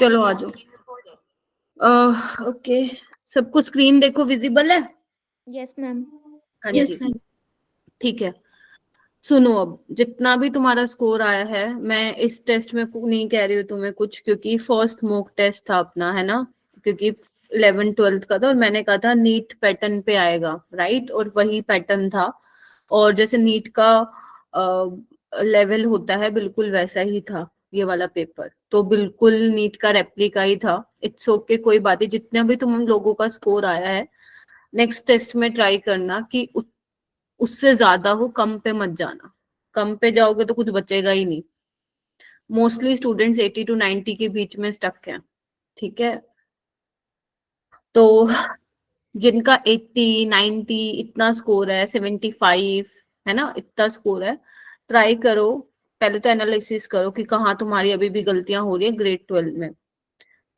चलो आ जाओ। ओके, सबको स्क्रीन देखो, विजिबल है? Yes ma'am. हाँ यस जी, मैम। ठीक है। सुनो, अब जितना भी तुम्हारा स्कोर आया है, मैं इस टेस्ट में नहीं कह रही हूँ तुम्हें कुछ, क्योंकि फर्स्ट मॉक टेस्ट था अपना, है ना? क्योंकि 11th-12th का था और मैंने कहा था नीट पैटर्न पे आएगा, राइट? और वही पैटर्न था। और जैसे नीट का लेवल होता है, बिल्कुल वैसा ही था ये वाला पेपर, तो बिल्कुल नीट का रेप्लिका ही था। इट्स ओके, कोई बात नहीं। जितना भी तुम लोगों का स्कोर आया है, नेक्स्ट टेस्ट में ट्राई करना कि उससे ज्यादा हो, कम पे मत जाना। कम पे जाओगे तो कुछ बचेगा ही नहीं। मोस्टली स्टूडेंट्स 80 to 90 के बीच में स्टक हैं, ठीक है? तो जिनका 80, 90 इतना स्कोर है, 75 है ना, इतना स्कोर है, ट्राई करो। पहले तो एनालिसिस करो कि कहाँ तुम्हारी अभी भी गलतियां हो रही है ग्रेड 12 में,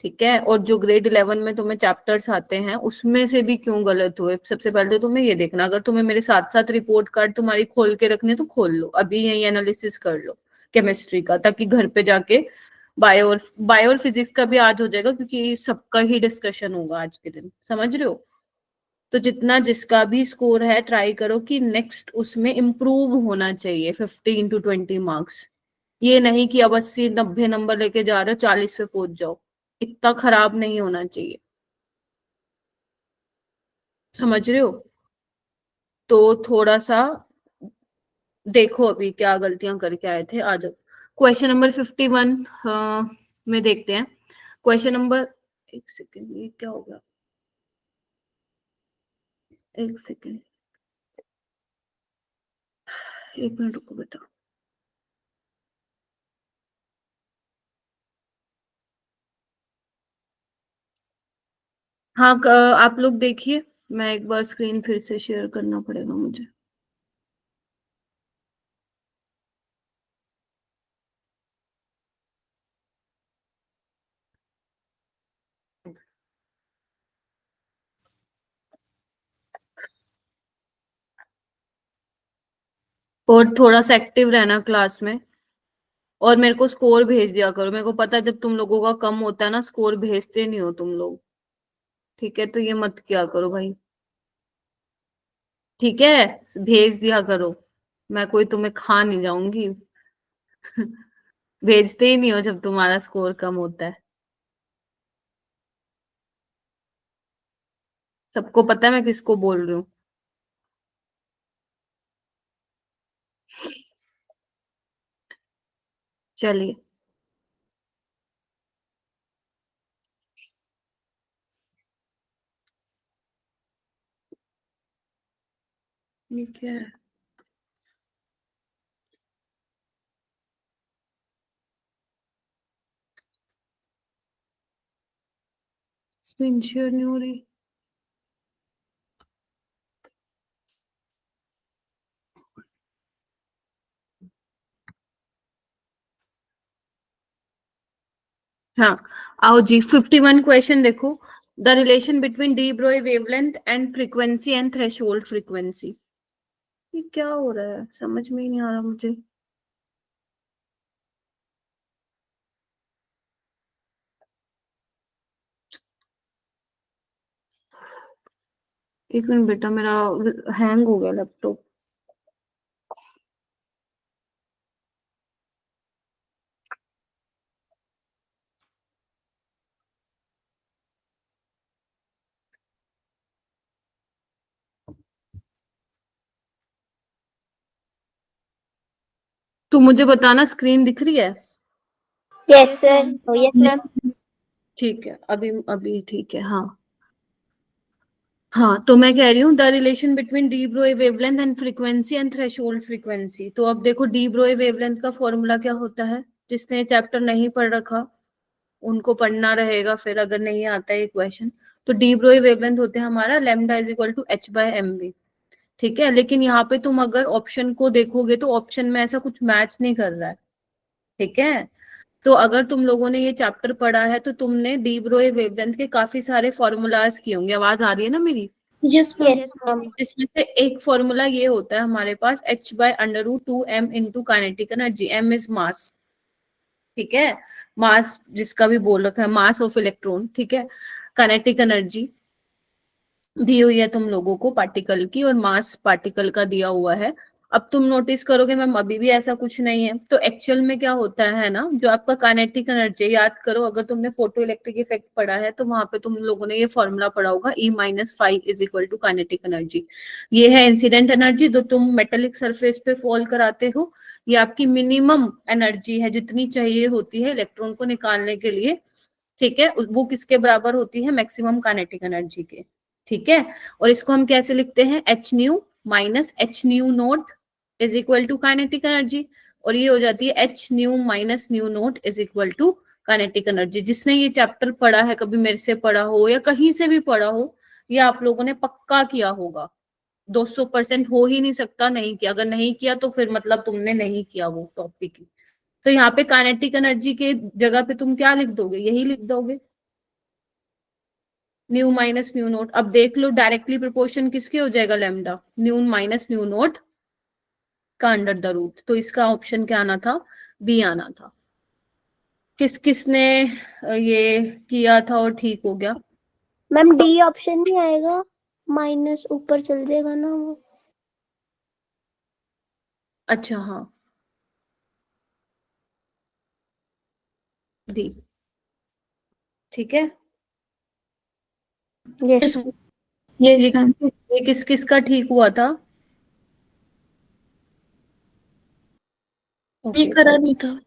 ठीक है? और जो ग्रेड 11 में तुम्हें चैप्टर्स आते हैं, उसमें से भी क्यों गलत हुए, सबसे पहले तो तुम्हें ये देखना। अगर तुम्हें मेरे साथ साथ रिपोर्ट कार्ड तुम्हारी खोल के रखनी है तो खोल लो, अभी यही एनालिसिस कर लो केमिस्ट्री का, ताकि घर पे जाके बायो और फिजिक्स का भी आज हो जाएगा, क्योंकि सबका ही डिस्कशन होगा आज के दिन, समझ रहे हो? तो जितना जिसका भी स्कोर है, ट्राई करो कि नेक्स्ट उसमें इम्प्रूव होना चाहिए, 15 to 20 मार्क्स। ये नहीं कि अब 80-90 नंबर लेके जा रहे हो, 40 पे पहुंच जाओ। इतना खराब नहीं होना चाहिए, समझ रहे हो? तो थोड़ा सा देखो अभी क्या गलतियां करके आए थे। आ जाओ, क्वेश्चन नंबर 51 में देखते हैं। क्वेश्चन नंबर, एक सेकेंड, ये क्या हो गया? एक सेकेंड, एक मिनट रुको बेटा। हाँ, आप लोग देखिए, मैं एक बार स्क्रीन फिर से शेयर करना पड़ेगा मुझे। और थोड़ा सा एक्टिव रहना क्लास में, और मेरे को स्कोर भेज दिया करो। मेरे को पता है जब तुम लोगों का कम होता है ना, स्कोर भेजते नहीं हो तुम लोग, ठीक है? तो ये मत किया करो भाई, ठीक है? भेज दिया करो, मैं कोई तुम्हें खा नहीं जाऊंगी। भेजते ही नहीं हो जब तुम्हारा स्कोर कम होता है। सबको पता है मैं किसको बोल रही हूँ। चलिए, ठीक है। स्क्रीन शेयर नहीं हो रही। हाँ, आओ जी, 51 क्वेश्चन देखो। The relation between de Broglie wavelength and frequency and threshold frequency. ये क्या हो रहा है, समझ में ही नहीं आ रहा मुझे। एक मिनट बेटा, मेरा हैंग हो गया लैपटॉप। तो मुझे बताना, स्क्रीन दिख रही है? Yes sir, yes ma'am. ठीक है, अभी अभी ठीक है। हाँ हाँ, तो मैं कह रही हूँ the relation between de Broglie wavelength and frequency and threshold frequency. तो अब देखो, डी ब्रोई वेवलेंथ का फॉर्मूला क्या होता है? जिसने चैप्टर नहीं पढ़ रखा उनको पढ़ना रहेगा, फिर अगर नहीं आता है क्वेश्चन। तो डी ब्रोई वेवलेंथ होते हैं हमारा lambda is equal to h/mv, ठीक है? लेकिन यहाँ पे तुम अगर ऑप्शन को देखोगे तो ऑप्शन में ऐसा कुछ मैच नहीं कर रहा है, ठीक है? तो अगर तुम लोगों ने ये चैप्टर पढ़ा है तो तुमने डी ब्रोई वेवलेंथ के काफी सारे फॉर्मूलाज किए होंगे। आवाज आ रही है ना मेरी? Yes ma'am. Yes ma'am. जिसमें से एक फॉर्मूला ये होता है हमारे पास, h/√2m into kinetic energy. m is mass, ठीक है, मास जिसका भी बोल रखा है, मास ऑफ इलेक्ट्रॉन, ठीक है, काइनेटिक एनर्जी दी हुई है तुम लोगों को पार्टिकल की, और मास पार्टिकल का दिया हुआ है। अब तुम नोटिस करोगे मैम अभी भी ऐसा कुछ नहीं है, तो एक्चुअल में क्या होता है ना, जो आपका काइनेटिक एनर्जी, याद करो अगर तुमने फोटो इलेक्ट्रिक इफेक्ट पढ़ा है तो वहां पे तुम लोगों ने ये फॉर्मूला पढ़ा होगा, E-5 is equal to kinetic energy. ये है इंसिडेंट एनर्जी, जो तुम मेटेलिक सरफेस पे फॉल कराते हो, ये आपकी मिनिमम एनर्जी है जितनी चाहिए होती है इलेक्ट्रॉन को निकालने के लिए, ठीक है, वो किसके बराबर होती है, मैक्सिमम काइनेटिक एनर्जी के, ठीक है। और इसको हम कैसे लिखते हैं, H nu minus H nu naught is equal to kinetic energy, और ये हो जाती है H nu minus nu naught is equal to kinetic energy. जिसने ये चैप्टर पढ़ा है, कभी मेरे से पढ़ा हो या कहीं से भी पढ़ा हो, ये आप लोगों ने पक्का किया होगा, 200% हो ही नहीं सकता नहीं किया, अगर नहीं किया तो फिर मतलब तुमने नहीं किया वो टॉपिक ही। तो यहाँ पे काइनेटिक एनर्जी के जगह पे तुम क्या लिख दोगे, यही लिख दोगे, न्यू माइनस न्यू नोट। अब देख लो डायरेक्टली प्रोपोर्शन किसके हो जाएगा, lambda, new minus nu note का अंडर द रूट। तो इसका ऑप्शन क्या आना था, बी आना था। किसने ये किया था और ठीक हो गया? मैम डी ऑप्शन नहीं आएगा, माइनस ऊपर चल जाएगा ना वो। अच्छा हाँ, डी, ठीक है। यस यस ये मैम। किस किस का ठीक हुआ था? ये ओके, करा नहीं था।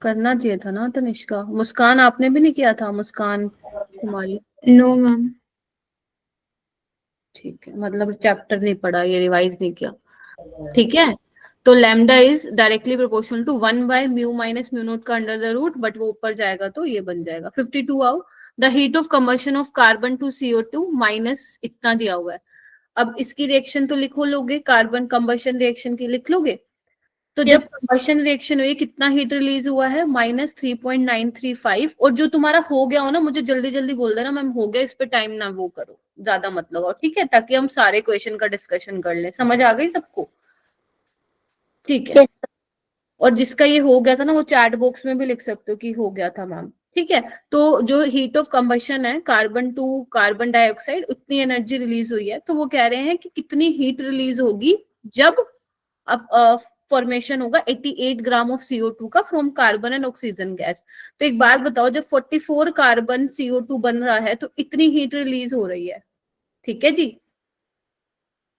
करना चाहिए था ना तनिष्का। मुस्कान आपने भी नहीं किया था, मुस्कान कुमारी? No ma'am. ठीक है, मतलब चैप्टर नहीं पढ़ा, ये रिवाइज नहीं किया, ठीक है। तो lambda is directly proportional to 1/μ minus mu naught का अंडर द रूट, बट वो ऊपर जाएगा तो ये बन जाएगा 52। आओ, the heat of combustion of carbon to CO2 minus इतना दिया हुआ है। अब इसकी रिएक्शन तो लिखो लोगे, कार्बन कंबशन रिएक्शन की लिख लोगे। तो जब Yes. कंबशन रिएक्शन हुई कितना हीट रिलीज हुआ है, -3.935। और जो तुम्हारा हो गया हो ना, मुझे जल्दी जल्दी बोल देना मैम हो गया, इस पे टाइम ना वो करो, ज्यादा मत लगाओ, ठीक है, ताकि हम सारे क्वेश्चन का डिस्कशन कर लें। समझ आ गई सबको? ठीक है। और जिसका ये हो गया था ना, वो चैट बॉक्स में भी लिख सकते हो कि हो गया था मैम, ठीक है। तो जो हीट ऑफ कंबशन है, कार्बन टू कार्बन डाइऑक्साइड, उतनी एनर्जी रिलीज हुई है। तो वो कह रहे हैं कि कितनी हीट रिलीज होगी जब अब फॉर्मेशन होगा 88 ग्राम ऑफ CO2 का from carbon and oxygen gas. तो एक बात बताओ, जब 44 कार्बन CO2 बन रहा है तो इतनी हीट रिलीज हो रही है, ठीक है जी।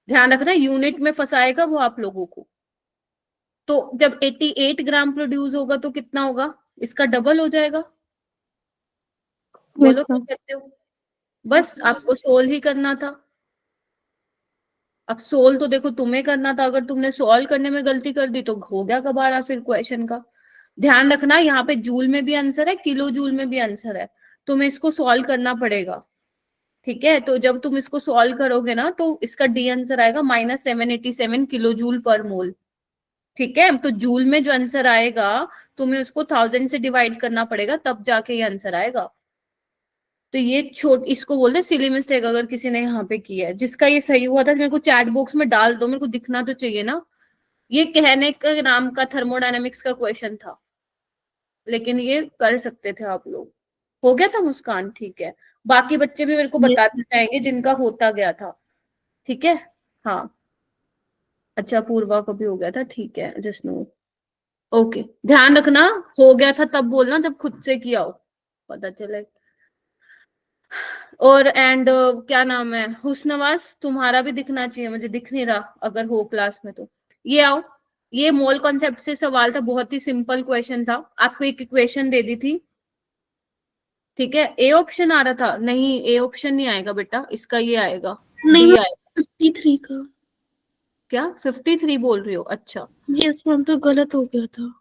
ध्यान रखना, यूनिट में फंसाएगा वो आप लोगों को। तो जब 88 ग्राम प्रोड्यूस होगा तो कितना होगा, इसका डबल हो जाएगा। बोलो Yes, क्या ma'am. कहते हो? बस आपको सोल्व ही करना था। अब सोल्व तो देखो तुम्हें करना था, अगर तुमने सोल्व करने में गलती कर दी तो हो गया कबाड़ा फिर क्वेश्चन का। ध्यान रखना, यहाँ पे जूल में भी आंसर है, किलो जूल में भी आंसर है, तुम्हें इसको सॉल्व करना पड़ेगा, ठीक है। तो जब तुम इसको सॉल्व करोगे ना, तो इसका डी आंसर आएगा -787 किलो जूल पर मोल, ठीक है। तो जूल में जो आंसर आएगा, तुम्हें उसको 1000 से डिवाइड करना पड़ेगा, तब जाके ये आंसर आएगा। तो ये इसको बोलते सिली मिस्टेक, अगर किसी ने यहाँ पे किया है। जिसका ये सही हुआ था मेरे को चैट बॉक्स में डाल दो, मेरे को दिखना तो चाहिए ना। ये कहने के नाम का थर्मोडायनेमिक्स का क्वेश्चन था, लेकिन ये कर सकते थे आप लोग। हो गया था मुस्कान, ठीक है। बाकी बच्चे भी मेरे को बताते जाएंगे जिनका होता गया था, ठीक है। हाँ, अच्छा पूर्वा को भी हो गया था, ठीक है, जसनू, ओके। ध्यान रखना, हो गया था तब बोलना जब खुद से किया हो, पता चले। और क्या नाम है, हुस्नवाज, तुम्हारा भी दिखना चाहिए, मुझे दिख नहीं रहा अगर हो क्लास में तो। ये आओ, ये मोल कॉन्सेप्ट से सवाल था, बहुत ही सिंपल क्वेश्चन था। आपको एक इक्वेशन दे दी थी, ठीक है। ए ऑप्शन आ रहा था, नहीं ए ऑप्शन नहीं आएगा बेटा, इसका ये आएगा, नहीं डी मैम, आएगा। 53 का। क्या 53 बोल रही हो? अच्छा, यस मैम, तो गलत हो गया था।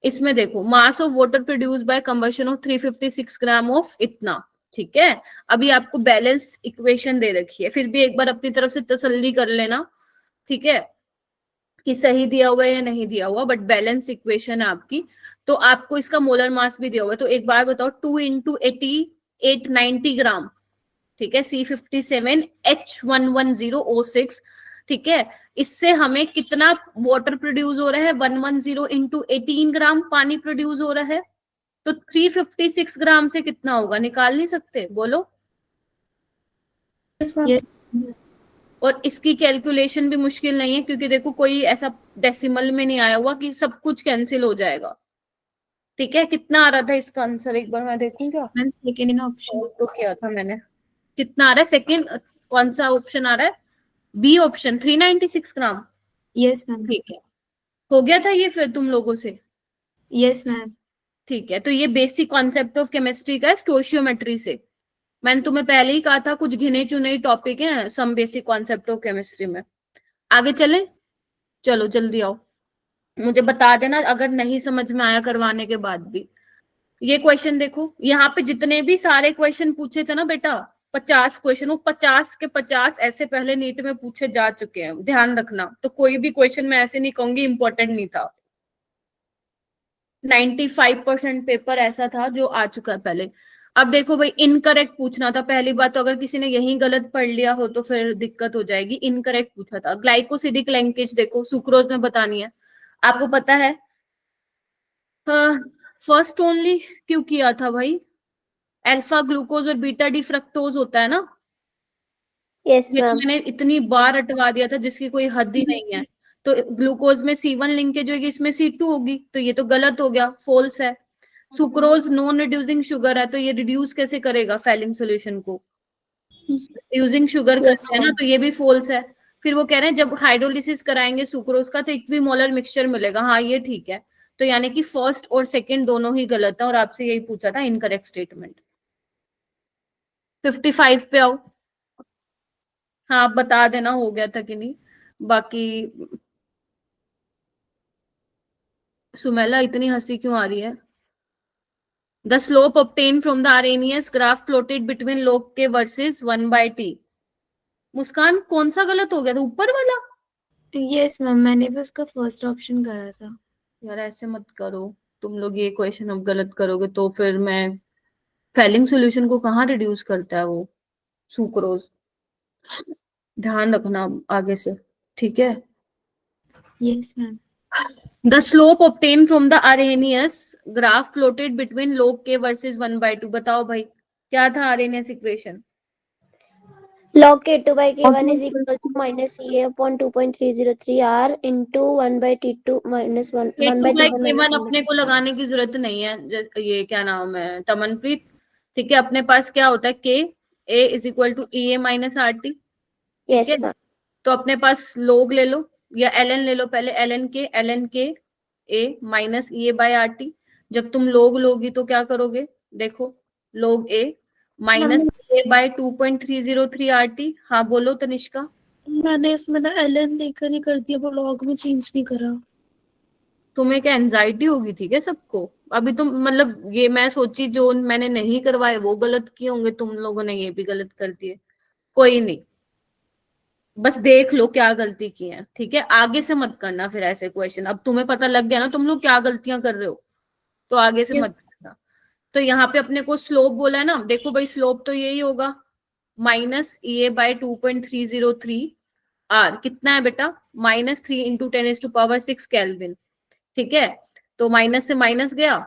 इसमें देखो, mass of water produce by combustion of 356 gram of इतना, ठीक है। अभी आपको बैलेंस इक्वेशन दे रखी है, फिर भी एक बार अपनी तरफ से तसल्ली कर लेना, ठीक है, कि सही दिया हुआ है या नहीं दिया हुआ, बट बैलेंस इक्वेशन है आपकी। तो आपको इसका मोलर मास भी दिया हुआ है। तो एक बार बताओ, 2 × 890 ग्राम, ठीक है, C57H110O6 ठीक है, इससे हमें कितना वाटर प्रोड्यूस हो रहा है, 110 इंटू 18 ग्राम पानी प्रोड्यूस हो रहा है, तो 356 ग्राम से कितना होगा, निकाल नहीं सकते, बोलो। Yes, ma'am. Yes. और इसकी कैलकुलेशन भी मुश्किल नहीं है, क्योंकि देखो कोई ऐसा डेसिमल में नहीं आया हुआ कि सब कुछ कैंसिल हो जाएगा। ठीक है, कितना आ रहा था इसका आंसर, एक बार मैं देखूं क्या, Ma'am, second in option. तो किया था मैंने, कितना आ रहा है सेकंड, कौन सा ऑप्शन आ रहा है, बी ऑप्शन, 396 ग्राम। Yes, ma'am. ठीक है, हो गया था ये फिर तुम लोगों से। Yes, ma'am. ठीक है, तो ये बेसिक कॉन्सेप्ट ऑफ केमिस्ट्री का है, स्टोशियोमेट्री से। मैंने तुम्हें पहले ही कहा था कुछ गिने चुने टॉपिक हैं some basic concept of chemistry में। आगे चले, चलो जल्दी आओ, मुझे बता देना अगर नहीं समझ में आया करवाने के बाद भी। ये क्वेश्चन देखो, यहाँ पे जितने भी सारे क्वेश्चन पूछे थे ना बेटा, 50 क्वेश्चन, वो 50 के 50 ऐसे पहले नीट में पूछे जा चुके हैं, ध्यान रखना। तो कोई भी क्वेश्चन मैं ऐसे नहीं कहूंगी इंपॉर्टेंट नहीं था। 95% पेपर ऐसा था जो आ चुका है पहले। अब देखो भाई, इनकरेक्ट पूछना था पहली बात, तो अगर किसी ने यही गलत पढ़ लिया हो तो फिर दिक्कत हो जाएगी। इनकरेक्ट पूछा था, ग्लाइकोसिडिक लिंकेज देखो सुक्रोज में बतानी है, आपको पता है। फर्स्ट ओनली क्यों किया था भाई, अल्फा ग्लूकोज और बीटा डी फ्रक्टोज होता है ना, Yes, ये तो ma'am. मैंने इतनी बार हटवा दिया था जिसकी कोई हद ही नहीं है। तो ग्लूकोज में C1 लिंकेज होगी, इसमें C2 होगी, तो ये तो गलत हो गया, फोल्स है। सुक्रोज नॉन रिड्यूसिंग शुगर है, तो ये रिड्यूस कैसे करेगा फैलिंग सॉल्यूशन को, रिड्यूसिंग शुगर Yes, करते हैं ना, ma'am. तो ये भी फोल्स है। फिर वो कह रहे हैं जब हाइड्रोलिसिस कराएंगे सुक्रोज का तो इक्विमोलर मिक्सचर मिलेगा, हाँ ये ठीक है। तो यानी कि फर्स्ट और सेकंड दोनों ही गलत है, और आपसे यही पूछा था इनकरेक्ट स्टेटमेंट। 55 पे आओ, हाँ आप बता देना हो गया था कि नहीं। बाकी सुमेला इतनी हंसी क्यों आ रही है। The slope obtained from the Arrhenius graph plotted between log k versus 1/t। मुस्कान कौन सा गलत हो गया था, ऊपर वाला। Yes, ma'am. मैंने भी उसका फर्स्ट ऑप्शन करा था. यार ऐसे मत करो, तुम लोग ये क्वेश्चन अब गलत करोगे तो फिर मैं, फैलिंग सॉल्यूशन को कहाँ रिड्यूस करता है वो सुक्रोज, ध्यान रखना आगे से, ठीक है। Yes, ma'am. The slope obtained from the Arrhenius graph plotted between log k versus 1/2। बताओ भाई क्या था Arrhenius equation। Log K2 by K1 is equal to minus EA upon 2.303 R into 1 by T2 minus 1 K2 by by T1 K1 minus अपने को लगाने की जरूरत नहीं है, ये क्या नाम है तमनप्रीत, ठीक है। अपने पास क्या होता है, K A is equal to EA minus RT, ठीक Yes, है। ma'am. तो अपने पास लोग ले लो या ln ले लो, पहले ln के A minus EA by RT। जब तुम लोग लोगी तो क्या करोगे, देखो लोग A minus EA by 2.303 RT। हाँ बोलो तनिष्का। मैंने इसमें ना ln लेकर ही कर दिया, वो log में चेंज नहीं करा. तुम्हें क्या एंजाइटी होगी, ठीक है सबको। अभी तुम मतलब ये मैं सोची जो मैंने नहीं करवाए वो गलत किए होंगे, तुम लोगों ने ये भी गलत कर दिए। कोई नहीं, बस देख लो क्या गलती की है, ठीक है। आगे से मत करना फिर ऐसे क्वेश्चन, अब तुम्हें पता लग गया ना तुम लोग क्या गलतियां कर रहे हो, तो आगे से Yes. मत करना। तो यहाँ पे अपने को स्लोप बोला है ना, देखो भाई स्लोप तो यही होगा, माइनस EA बाय 2.303 R कितना है बेटा, -3 इंटू 10⁻⁶ केल्विन, ठीक है। तो माइनस से माइनस गया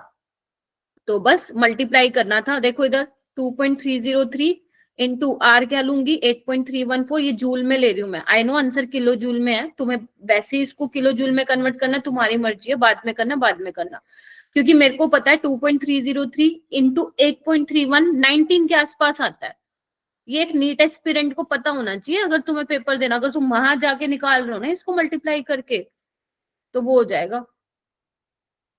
तो बस मल्टीप्लाई करना था, देखो इधर 2.303 इंटू R क्या लूंगी 8.314, ये जूल में ले रही हूँ मैं, I know answer kilo joule में है, तुम्हें वैसे ही इसको किलो जूल में कन्वर्ट करना तुम्हारी मर्जी है, बाद में करना बाद में करना, क्योंकि मेरे को पता है 2.303 इंटू 8.31 19 के आसपास आता है। ये एक नीट एस्पिरेंट को पता होना चाहिए, अगर तुम्हें पेपर देना, अगर तुम वहां जाके निकाल रहे हो ना इसको मल्टीप्लाई करके तो वो हो जाएगा,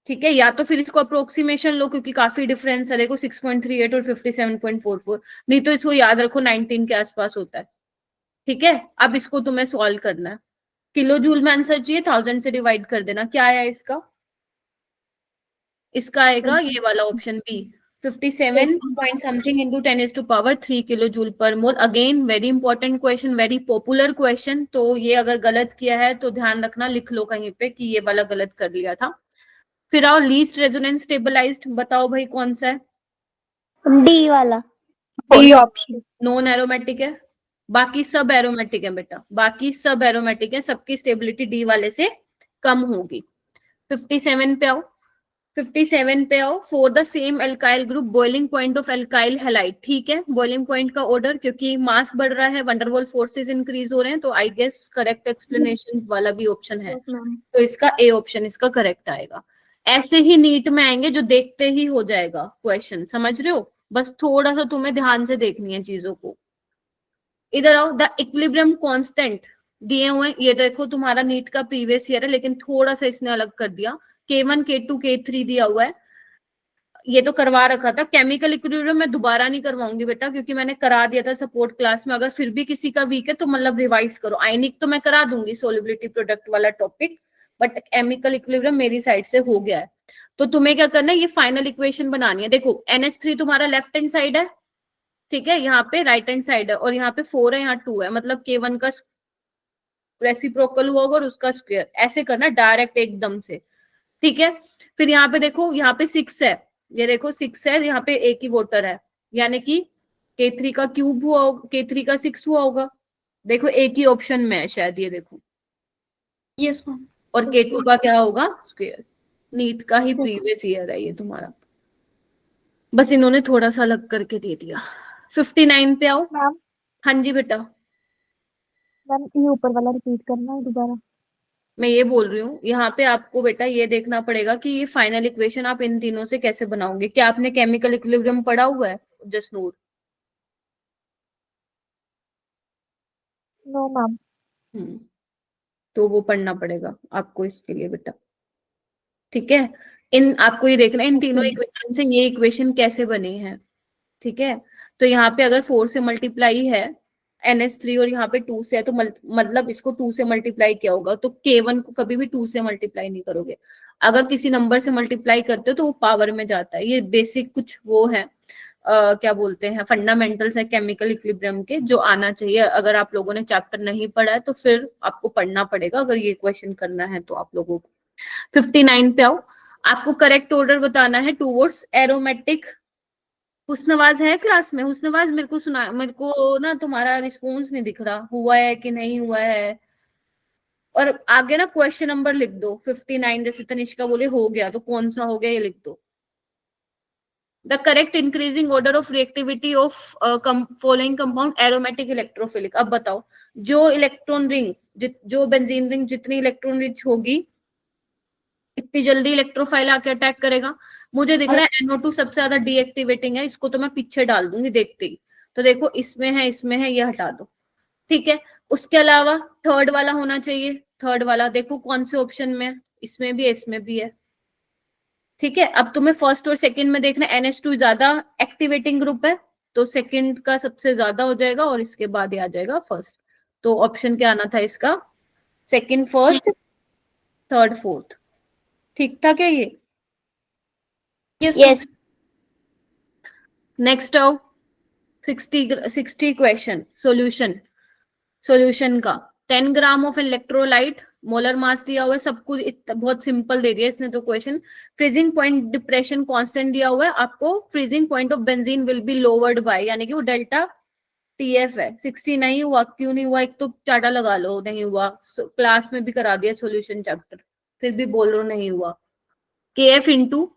ठीक है। या तो फिर इसको अप्रोक्सीमेशन लो, क्योंकि काफी डिफरेंस है, देखो 6.38 और 57.44, नहीं तो इसको याद रखो 19 के आसपास होता है, ठीक है। अब इसको तुम्हें सॉल्व करना है, किलो जूल में आंसर चाहिए, 1000 से डिवाइड कर देना, क्या आया इसका, इसका आएगा ये वाला option b, 57 point something into 10⁻³ kilo joule per mole. Again very important question, very popular question, तो ये अगर गलत किया है तो ध्यान रखना, लिख लो कहीं पे कि ये वाला गलत कर लिया था। फिर आओ लीस्ट रेजोनेंस स्टेबलाइज्ड, बताओ भाई कौन सा है, D वाला. D ऑप्शन नॉन एरोमेटिक है, बाकी सब एरोमेटिक है बेटा, बाकी सब एरोमेटिक है, सबकी स्टेबिलिटी डी वाले से कम होगी। 57 पे आओ, 57 पे आओ। For the same alkyl group boiling point of alkyl halide, ठीक है, बॉइलिंग पॉइंट का ऑर्डर, क्योंकि मास बढ़ रहा है, वंडरवॉल फोर्सेस इंक्रीज हो रहे हैं, तो आई गेस करेक्ट एक्सप्लेनेशन वाला भी ऑप्शन है, Yes, ma'am. तो इसका ए ऑप्शन इसका करेक्ट आएगा। ऐसे ही नीट में आएंगे जो देखते ही हो जाएगा क्वेश्चन, समझ रहे हो, बस थोड़ा सा तुम्हें ध्यान से देखनी है चीजों को। इधर आओ, द इक्विलिब्रियम कांस्टेंट दिए हुए हैं, ये देखो तुम्हारा नीट का प्रीवियस ईयर है, लेकिन थोड़ा सा इसने अलग कर दिया, K1 K2 K3 दिया हुआ है, ये तो करवा रखा था। केमिकल इक्विलिब्रियम मैं दोबारा नहीं करवाऊंगी बेटा, क्योंकि मैंने करा दिया था सपोर्ट क्लास में, अगर फिर भी किसी का वीक है तो मतलब रिवाइज करो। आयनिक तो मैं करा दूंगी, सोलिबिलिटी प्रोडक्ट वाला टॉपिक, बट केमिकल इक्विलिब्रियम मेरी साइड से हो गया है। तो तुम्हें क्या करना है, ये फाइनल इक्वेशन बनानी है। देखो NH3 तुम्हारा लेफ्ट हैंड साइड है, ठीक है, यहाँ पे राइट हैंड साइड है, और यहाँ पे 4 है, यहाँ 2 है, मतलब K1 का रेसिप्रोकल हुआ होगा और उसका स्क्वायर, ऐसे करना डायरेक्ट एकदम से, ठीक है। फिर यहाँ पे देखो, यहाँ पे 6 है, ये देखो 6 है, यहाँ पे एक ही वोटर है, यानी कि K3 का क्यूब हुआ होगा, K3 का 6 हुआ होगा, देखो एक ही ऑप्शन में है शायद, ये देखो, Yes, ma'am. और K2 का क्या होगा, स्क्वायर। नीट का ही प्रीवियस ईयर है ये तुम्हारा, बस इन्होंने थोड़ा सा अलग करके दे दिया। 59 पे आओ। मैम हाँ जी बेटा, मैम ये ऊपर वाला रिपीट करना है दोबारा। मैं ये बोल रही हूँ, यहाँ पे आपको बेटा ये देखना पड़ेगा कि ये फाइनल इक्वेशन आप इन तीनों से कैसे बनाओगे। क्या आपने केमिकल इक्विलिब्रियम पढ़ा हुआ है जसनूर? No ma'am. तो वो पढ़ना पड़ेगा आपको इसके लिए बेटा, ठीक है। इन आपको ये देखना है इन तीनों इक्वेशन से ये इक्वेशन कैसे बनी है, ठीक है। तो यहाँ पे अगर 4 से मल्टीप्लाई है NH3 और यहाँ पे 2 से है, तो मतलब इसको 2 से मल्टीप्लाई किया होगा, तो K1 को कभी भी 2 से मल्टीप्लाई नहीं करोगे। अगर किसी नंबर से मल्टीप्लाई करते हो तो वो पावर में जाता है। ये बेसिक कुछ वो है, क्या बोलते हैं, फंडामेंटल्स है केमिकल इक्विलिब्रियम के, जो आना चाहिए। अगर आप लोगों ने चैप्टर नहीं पढ़ा है तो फिर आपको पढ़ना पड़ेगा, अगर ये क्वेश्चन करना है तो आप लोगों को। 59 पे आओ, आपको करेक्ट ऑर्डर बताना है टूवर्ड्स एरोमेटिक। हुस्नवाज है क्लास में? हुस्नवाज मेरे को सुना, मेरे को ना तुम्हारा रिस्पॉन्स नहीं दिख रहा, हुआ है कि नहीं हुआ है। और आगे ना क्वेश्चन नंबर लिख दो 59, जैसे तनिष्का बोले हो गया, तो कौन सा हो गया ये लिख दो। The correct increasing order of reactivity of following compound aromatic electrophilic. अब बताओ, जो इलेक्ट्रॉन रिंग, जो बेंजीन रिंग जितनी इलेक्ट्रॉन रिच होगी इतनी जल्दी इलेक्ट्रोफाइल आके अटैक करेगा। मुझे दिख रहा है NO2 सबसे ज्यादा डीएक्टिवेटिंग है, इसको तो मैं पीछे डाल दूंगी देखते ही। तो देखो इसमें है, इसमें है, ये हटा दो, ठीक है। उसके अलावा थर्ड वाला होना चाहिए, थर्ड वाला देखो कौन से ऑप्शन में है, इसमें भी है, इसमें भी है, ठीक है। अब तुम्हें फर्स्ट और सेकंड में देखना, NH2 ज्यादा एक्टिवेटिंग ग्रुप है, तो सेकंड का सबसे ज्यादा हो जाएगा और इसके बाद ही आ जाएगा फर्स्ट। तो ऑप्शन क्या आना था इसका, सेकंड, फर्स्ट, थर्ड, फोर्थ, ठीक था क्या ये? Yes. नेक्स्ट आओ, 60 क्वेश्चन सॉल्यूशन का। 10 gram of electrolyte, molar mass दिया हुआ है, सब कुछ बहुत सिंपल दे दिया इसने तो question. Freezing point depression constant दिया हुआ है आपको, freezing point of benzene will be lowered by, यानी कि वो डेल्टा TF है। 60 नहीं हुआ, क्यों नहीं हुआ? एक तो चाटा लगा लो, नहीं हुआ, क्लास में भी करा दिया सॉल्यूशन चैप्टर, फिर भी बोल रहे नहीं हुआ। KF into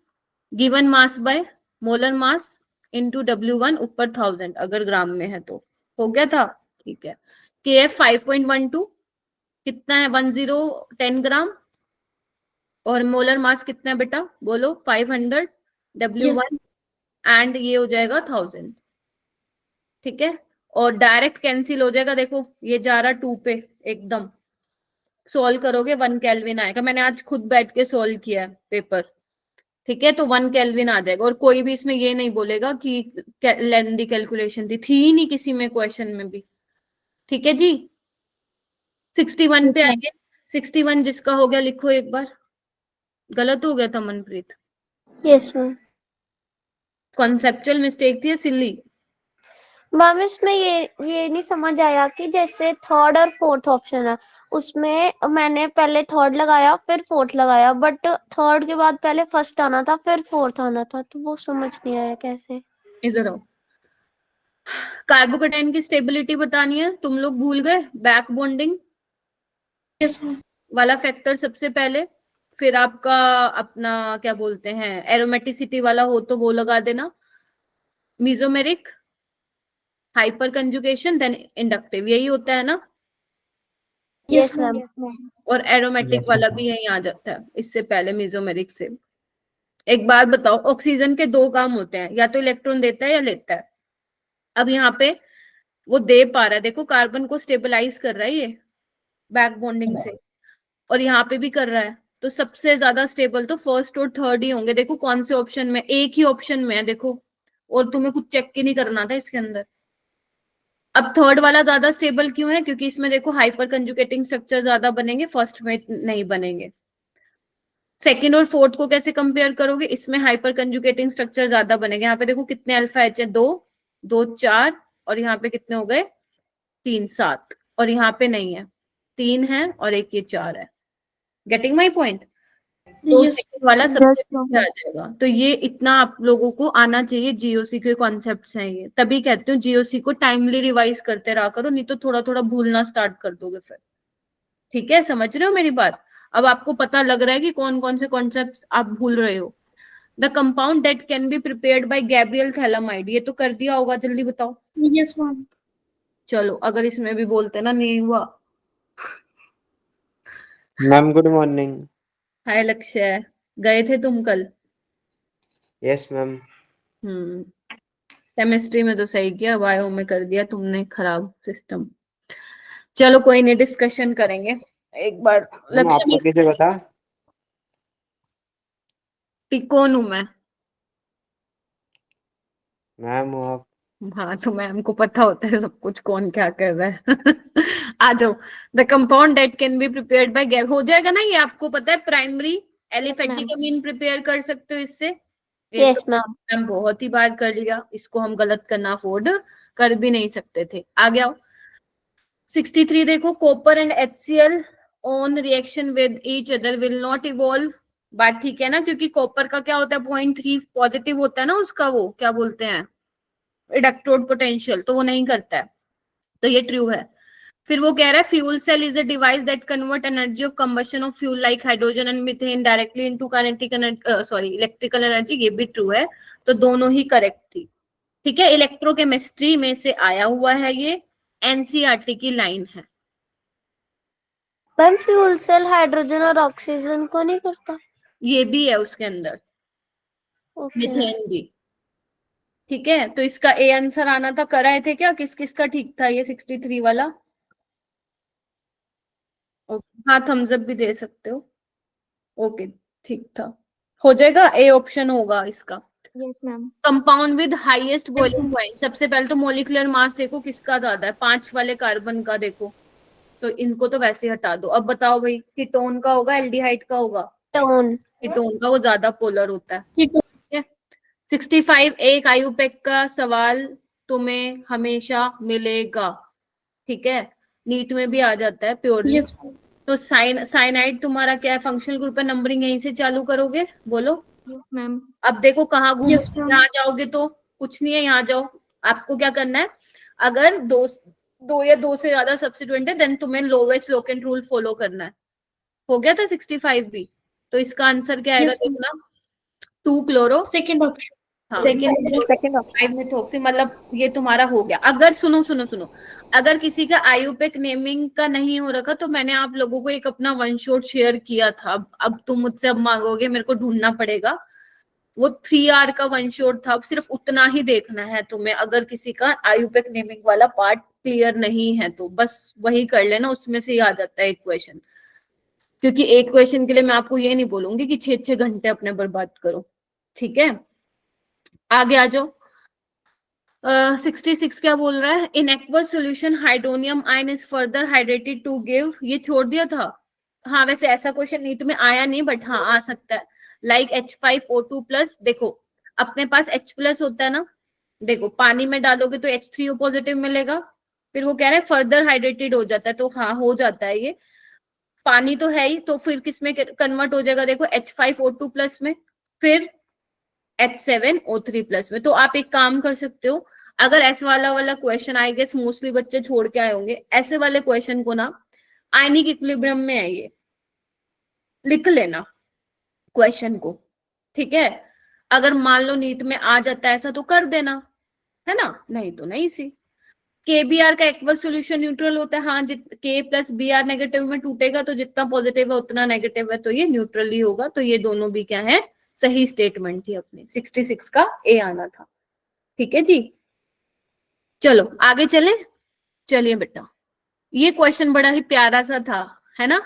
given mass by molar mass into W1 ऊपर 1000, अगर ग्राम में है तो हो गया था, ठीक है। KF 5.12 कितना है, 10 ग्राम, और मोलर मास कितना है बेटा बोलो, 500, W1 एंड ये हो जाएगा 1000, ठीक है। और डायरेक्ट कैंसिल हो जाएगा, देखो ये जा रहा 2 पे, एकदम सोल्व करोगे 1 केल्विन आएगा। मैंने आज खुद बैठ के सोल्व किया है पेपर, ठीक है, तो 1 केल्विन आ जाएगा। और कोई भी इसमें ये नहीं बोलेगा कि लेंदी कैलकुलेशन थी ही नहीं किसी में क्वेश्चन में भी, ठीक है जी। 61 पे आएंगे, 61 जिसका हो गया लिखो एक बार। गलत हो गया था Manpreet? Yes, ma'am. Conceptual mistake थी या सिली? मैम इसमें ये नहीं समझ आया कि जैसे थर्ड और फोर्थ ऑप्शन है, उसमें मैंने पहले थर्ड लगाया फिर फोर्थ लगाया, बट थर्ड के बाद पहले फर्स्ट आना था फिर फोर्थ आना था, तो वो समझ नहीं आया कैसे। इधर आओ, कार्बोकेटाइन की स्टेबिलिटी बतानी है, तुम लोग भूल गए, बैक बॉन्डिंग यस मैम। वाला फैक्टर सबसे पहले, फिर आपका अपना क्या बोलते हैं एरोमेटिसिटी वाला हो तो वो लगा देना, mesomeric, hyper conjugation, then inductive, यही होता है ना। Yes ma'am. और एरोमेटिक Yes, वाला ma'am. भी यहीं आ जाता है इससे पहले मीजोमेरिक से। एक बात बताओ, ऑक्सीजन के दो काम होते हैं, या तो इलेक्ट्रॉन देता है या लेता है। अब यहाँ पे वो दे पा रहा है, देखो कार्बन को स्टेबलाइज कर रहा है ये बैक बॉन्डिंग से, और यहाँ पे भी कर रहा है, तो सबसे ज्यादा स्टेबल तो फर्स्ट और थर्ड ही होंगे। देखो कौन से ऑप्शन में, एक ही ऑप्शन में है देखो, और तुम्हें कुछ चेक ही नहीं करना था इसके अंदर। अब थर्ड वाला ज्यादा स्टेबल क्यों है, क्योंकि इसमें देखो हाइपर कंजुगेटिंग स्ट्रक्चर ज्यादा बनेंगे, फर्स्ट में नहीं बनेंगे। सेकंड और फोर्थ को कैसे कंपेयर करोगे, इसमें हाइपर कंजुगेटिंग स्ट्रक्चर ज्यादा बनेंगे। यहाँ पे देखो कितने अल्फा एच है, दो, दो चार, और यहाँ पे कितने हो गए, तीन सात, और यहाँ पे नहीं है, तीन है और एक ये चार है। Getting my point. तो यस सेकंड वाला सबसे Yes, ma'am. पीछे आ जाएगा। तो ये इतना आप लोगों को आना चाहिए, जीओसी के कॉन्सेप्ट्स हैं ये, तभी कहती हूँ जीओसी को टाइमली रिवाइज करते रहा करो, नहीं तो थोड़ा थोड़ा भूलना स्टार्ट कर दोगे फिर। ठीक है, समझ रहे हो मेरी बात। अब आपको पता लग रहा है कि कौन कौन से कॉन्सेप्ट्स आप भूल रहे हो। The compound that can be prepared by Gabriel phthalimide, ये तो कर दिया होगा, जल्दी बताओ। Yes ma'am. चलो अगर इसमें भी बोलते ना नहीं हुआ। Ma'am, good morning. हाय लक्ष्य, गए थे तुम कल? Yes, ma'am. केमिस्ट्री में तो सही किया, बायो में कर दिया तुमने खराब सिस्टम। चलो कोई नहीं, डिस्कशन करेंगे एक बार। मैम आपको लक्ष्य कैसे बता? कौन हूं मैं? मैम वो आप हाँ तो मैम को पता होता है सब कुछ, कौन क्या कर रहा है। आ जाओ। The compound that can be prepared by gas, हो जाएगा ना ये, आपको पता है प्राइमरी एलिफेटिक अमीन प्रिपेयर कर सकते हो इससे। ये यस तो मैम। मैम बहुत ही बार कर लिया, इसको हम गलत करना अफोर्ड कर भी नहीं सकते थे। आ गया 63 देखो, copper and HCl on reaction with each other will not evolve. बात ठीक है ना, क्योंकि कॉपर का क्या होता है 0.3 पॉजिटिव होता है ना उसका, वो क्या बोलते हैं इलेक्ट्रोड पोटेंशियल, तो वो नहीं करता है, तो ये ट्रू है। फिर वो कह रहा है fuel cell is a device that convert energy of combustion of fuel like hydrogen and methane directly into kinetic energy, electrical energy, ये भी ट्रू है। तो दोनों ही करेक्ट थी। ठीक है, इलेक्ट्रोकेमिस्ट्री में से आया हुआ है ये, एनसीईआरटी की लाइन है। मैम फ्यूल सेल हाइड्रोजन और ऑक्सीजन को नहीं करता? ये भी है उसके अंदर, ओके। मीथेन भी। ठीक है, तो इसका ए आंसर आना था, कराए थे क्या, किस किस का ठीक था ये 63 वाला? ओके, हाँ थम्स अप भी दे सकते हो। ओके ठीक था, हो जाएगा, ए ऑप्शन होगा इसका। Yes, ma'am. Compound with highest boiling point, सबसे पहले तो मोलिकुलर मास देखो किसका ज्यादा है, 5 वाले कार्बन का देखो, तो इनको तो वैसे ही हटा दो। अब बताओ भाई, कीटोन का होगा एल्डिहाइड का होगा? टोन। कीटोन का, वो ज्यादा पोलर होता है। कीटोन। ठीक है, 65 एक आयुपेक का सवाल तुम्हें हमेशा मिलेगा। ठीक है, नीट में भी आ जाता है प्योरली। यस तो साइनाइड तुम्हारा क्या है, फंक्शनल ग्रुप है, नंबरिंग यहीं से चालू करोगे, बोलो। Yes, ma'am. अब देखो कहाँ घूमो, Yes, ma'am. यहाँ जाओगे तो कुछ नहीं है, यहाँ जाओ। आपको क्या करना है, अगर दो या दो से ज्यादा सब्स्टिट्यूएंट है देन तुम्हें लोवेस्ट लोकेंट रूल फॉलो करना है। हो गया था 65 भी, तो इसका आंसर क्या आएगा Yes, ma'am. देखना, 2 क्लोरो, सेकंड ऑप्शन। हाँ सेकंड। Second option. 5 मिथोक्सी, मतलब ये तुम्हारा हो गया। अगर सुनो सुनो सुनो, अगर किसी का आयुपेक नेमिंग का नहीं हो रखा, तो मैंने आप लोगों को एक अपना वन शॉट शेयर किया था। अब तुम मुझसे अब मांगोगे, मेरे को ढूंढना पड़ेगा। वो 3R का वन शॉट था, अब सिर्फ उतना ही देखना है तुम्हें। अगर किसी का आयुपेक नेमिंग वाला पार्ट क्लियर नहीं है तो बस वही कर लेना, उसमें से ही आ जाता है एक क्वेश्चन। क्योंकि एक क्वेश्चन के लिए मैं आपको ये नहीं बोलूंगी कि 6-6 घंटे अपने बर्बाद करो। ठीक है, आगे आ जाओ। 66 क्या बोल रहा है, in aqueous solution hydronium ion is further hydrated to give, ये छोड़ दिया था। हाँ वैसे ऐसा क्वेश्चन नीट में आया नहीं, बट हाँ आ सकता है। लाइक H5O2 प्लस, देखो अपने पास H प्लस होता है ना, देखो पानी में डालोगे तो H3O पॉजिटिव मिलेगा, फिर वो कह रहे हैं फर्दर हाइड्रेटेड हो जाता है, तो हाँ हो जाता है ये, पानी तो है ही, तो फिर किस में कन्वर्ट हो जाएगा, देखो H5O2 प्लस में, फिर H7O3+ में। तो आप एक काम कर सकते हो, अगर ऐसे वाला क्वेश्चन आई गेस मोस्टली बच्चे छोड़ के आए होंगे, ऐसे वाले क्वेश्चन को ना आयनिक इक्विलिब्रियम में है ये, लिख लेना क्वेश्चन को, ठीक है। अगर मान लो नीट में आ जाता है ऐसा तो कर देना, है ना, नहीं तो नहीं सी। KBr का एक्वस सॉल्यूशन न्यूट्रल होता है, हाँ K प्लस Br नेगेटिव में टूटेगा तो जितना पॉजिटिव है उतना नेगेटिव है, तो ये न्यूट्रल ही होगा। तो ये दोनों भी क्या है, सही स्टेटमेंट थी अपनी। 66 का ए आना था, ठीक है जी। चलो आगे चले, चलिए बेटा, ये क्वेश्चन बड़ा ही प्यारा सा था, है ना।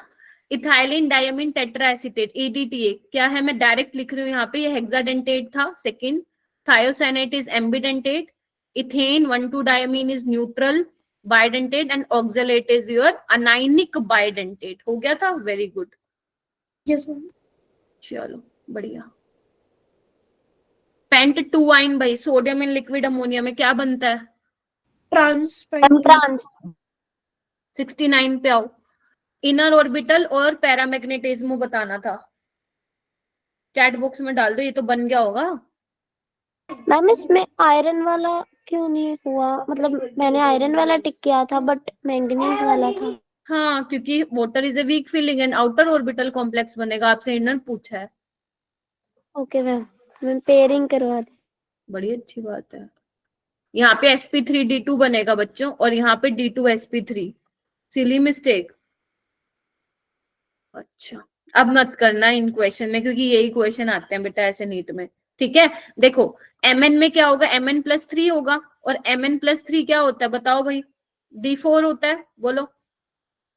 Ethylene diamine tetra acetate EDTA क्या है, मैं डायरेक्ट लिख रही हूँ यहाँ पे, ये हेक्साडेंटेट था। Second, thiocyanate is ambidentate, ethane 1,2-डायमीन is neutral bidentate and oxalate is your anionic bidentate. हो गया था, वेरी गुड। Yes ma'am. चलो बढ़िया। पेंट 2 आइन भाई, सोडियम इन लिक्विड अमोनिया में क्या बनता है, ट्रांस ट्रांस 69 पे आओ। इनर ऑर्बिटल और पैरामैग्नेटिज्म बताना था, चैट बॉक्स में डाल दो, ये तो बन गया होगा। मैम इसमें आयरन वाला क्यों नहीं हुआ, मतलब मैंने आयरन वाला टिक किया था बट मैंगनीज वाला था। हाँ, क्योंकि water is a weak feeling and outer orbital complex बनेगा, आपसे इनर पूछा है। ओके मैम, मैं पेयरिंग करवा दी। बड़ी अच्छी बात है। यहाँ पे sp3d2 बनेगा बच्चों, और यहाँ पे d2sp3, सिली मिस्टेक। अच्छा, अब मत करना इन क्वेश्चन में, क्योंकि यही क्वेश्चन आते हैं बेटा ऐसे नीट में, ठीक है। देखो Mn में क्या होगा, Mn+3 होगा, और Mn+3 क्या होता है बताओ भाई, D4 होता है, बोलो।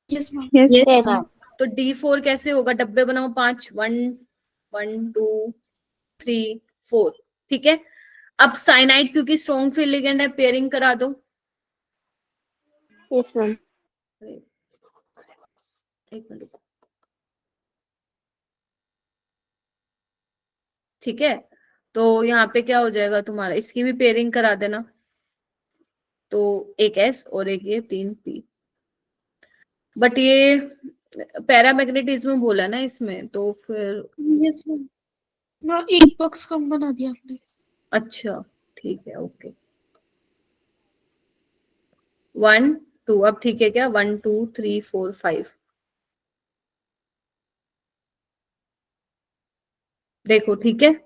Yes ma'am. Yes ma'am. तो D4 कैसे होगा, डब्बे बनाओ 5, 1 1 2 3 4, ठीक है। अब साइनाइड क्योंकि स्ट्रॉन्ग फील्ड लिगेंड है, पेयरिंग करा दो। Yes ma'am. एक मिनट रुको, ठीक है। तो यहाँ पे क्या हो जाएगा तुम्हारा, इसकी भी पेयरिंग करा देना। तो एक S और एक ये 3 P, बट ये पैरामैग्नेटिज्म बोला ना इसमें, तो फिर यस मैम, ना एक बॉक्स कम बना दिया आपने। अच्छा ठीक है, ओके। 1 2, अब ठीक है क्या, 1 2 3 4 5, देखो ठीक है।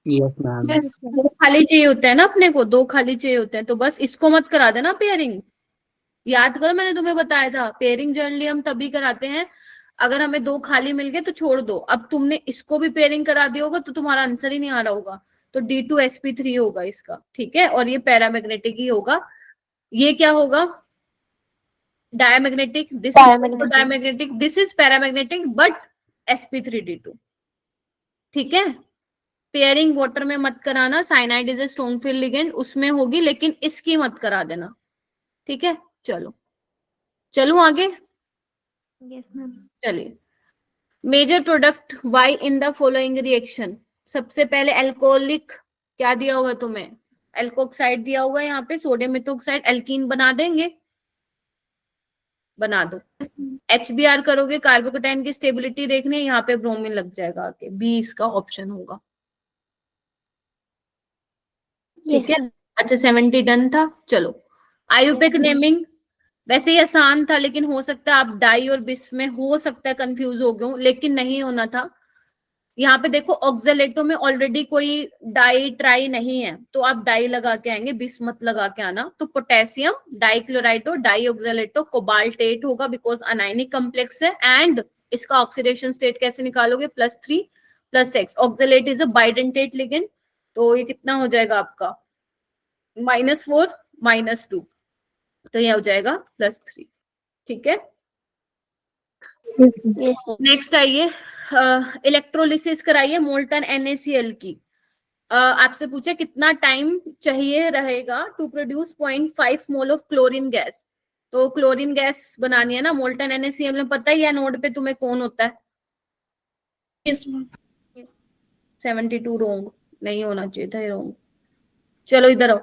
Yes ma'am. दो खाली चाहिए होता है ना अपने को, 2 खाली चाहिए होते हैं, तो बस इसको मत करा देना पेयरिंग। याद करो मैंने तुम्हें बताया था, पेयरिंग जनरली हम तभी कराते हैं अगर हमें 2 खाली मिल गए तो छोड़ दो। अब तुमने इसको भी पेयरिंग करा दिया होगा तो तुम्हारा आंसर ही नहीं आ रहा होगा, तो D2sp3 होगा इसका, ठीक है। और ये पैरामैग्नेटिक ही होगा। ये क्या होगा, diamagnetic, this is diamagnetic, this is paramagnetic but sp3d2, ठीक है। पेयरिंग वाटर में मत कराना, cyanide is a strong field ligand, उसमें होगी, लेकिन इसकी मत करा देना, ठीक है। चलो चलूं आगे, यस मैम। चलिए। Major product Y in the following reaction, सबसे पहले एल्कोहलिक क्या दिया हुआ है तुम्हें, एल्कोक्साइड दिया हुआ है, यहाँ पे सोडियम मिथोक्साइड, एल्कीन बना देंगे, बना दो। HBr करोगे, कार्बोकेटाइन की स्टेबिलिटी देखनी है, यहाँ पे ब्रोमीन लग जाएगा आके, बी इसका ऑप्शन होगा, ठीक है। अच्छा 70 डन था, चलो। आयुपेक नेमिंग वैसे ही आसान था, लेकिन हो सकता है आप डाई और बिस में हो सकता है कंफ्यूज हो गए, लेकिन नहीं होना था। यहाँ पे देखो ऑक्जेलेटो में ऑलरेडी कोई डाई ट्राई नहीं है, तो आप डाई लगा के आएंगे, बिस मत लगा के आना। तो पोटेशियम डाइक्लोराइटो डाई ऑक्जेलेटो कोबाल्टेट होगा, बिकॉज अनाइनिक कॉम्प्लेक्स है। एंड इसका ऑक्सीडेशन स्टेट कैसे निकालोगे, +3 +6, oxalate is a bidentate ligand, तो ये कितना हो जाएगा आपका, -4 -2, तो ये हो जाएगा +3, ठीक है। नेक्स्ट आइए, इलेक्ट्रोलिसिस कराइए मोल्टन NaCl की। आपसे पूछा कितना टाइम चाहिए रहेगा to produce 0.5 mole of chlorine gas, तो क्लोरीन गैस बनानी है ना मोल्टन NaCl में, पता ही है नोड पे तुम्हें कौन होता है। Yes ma'am. 72 रोंग, नहीं होना चाहिए था ये रोंग। चलो इधर आओ,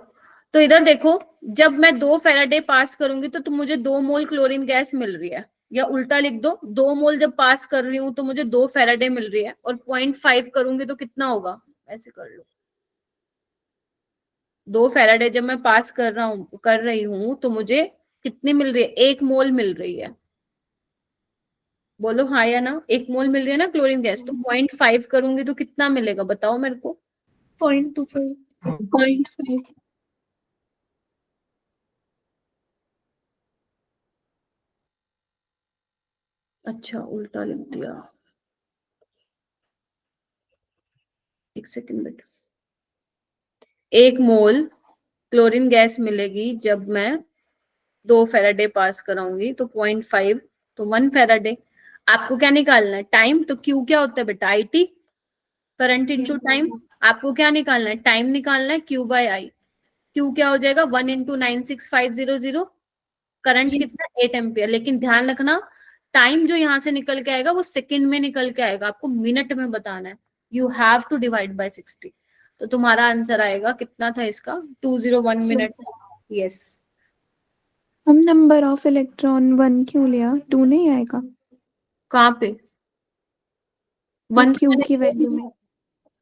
तो इधर देखो, जब मैं 2 फैराडे पास करूंगी तो मुझे 2 मोल क्लोरीन गैस मिल रही है, या उल्टा लिख दो, 2 मोल जब पास कर रही हूँ तो मुझे 2 फेराडे मिल रही है, और 0.5 करूंगी तो कितना होगा, ऐसे कर लो। 2 फेराडे जब मैं पास कर रही हूँ तो मुझे कितनी मिल रही है, 1 मोल मिल रही है। बोलो हाँ या ना, 1 मोल मिल रही है ना क्लोरीन गैस, तो 0.5 करूंगी तो कितना मिलेगा बताओ मेरे को। 0.25 0.5 अच्छा उल्टा लिख दिया, एक सेकंड बेटा। 1 मोल क्लोरीन गैस मिलेगी जब मैं 2 फेराडे पास कराऊंगी, तो 0.5 तो 1 फेराडे। आपको क्या निकालना है, टाइम, तो क्यू क्या होता है बेटा, IT, करंट इनटू टाइम। आपको क्या निकालना है, टाइम निकालना है, Q बाय I। Q क्या हो जाएगा, 1 इंटू 96500। करंट कितना, 8 एम्पियर। लेकिन ध्यान रखना, टाइम जो यहाँ से निकल के आएगा वो सेकंड में निकल के आएगा, आपको मिनट में बताना है। You have to divide by 60। तो तुम्हारा आंसर आएगा, कितना था इसका, 201 मिनट। यस। हम नंबर ऑफ इलेक्ट्रॉन 1 क्यों लिया, 2 नहीं आएगा कहाँ पे, वो 1 क्यू की वैल्यू में?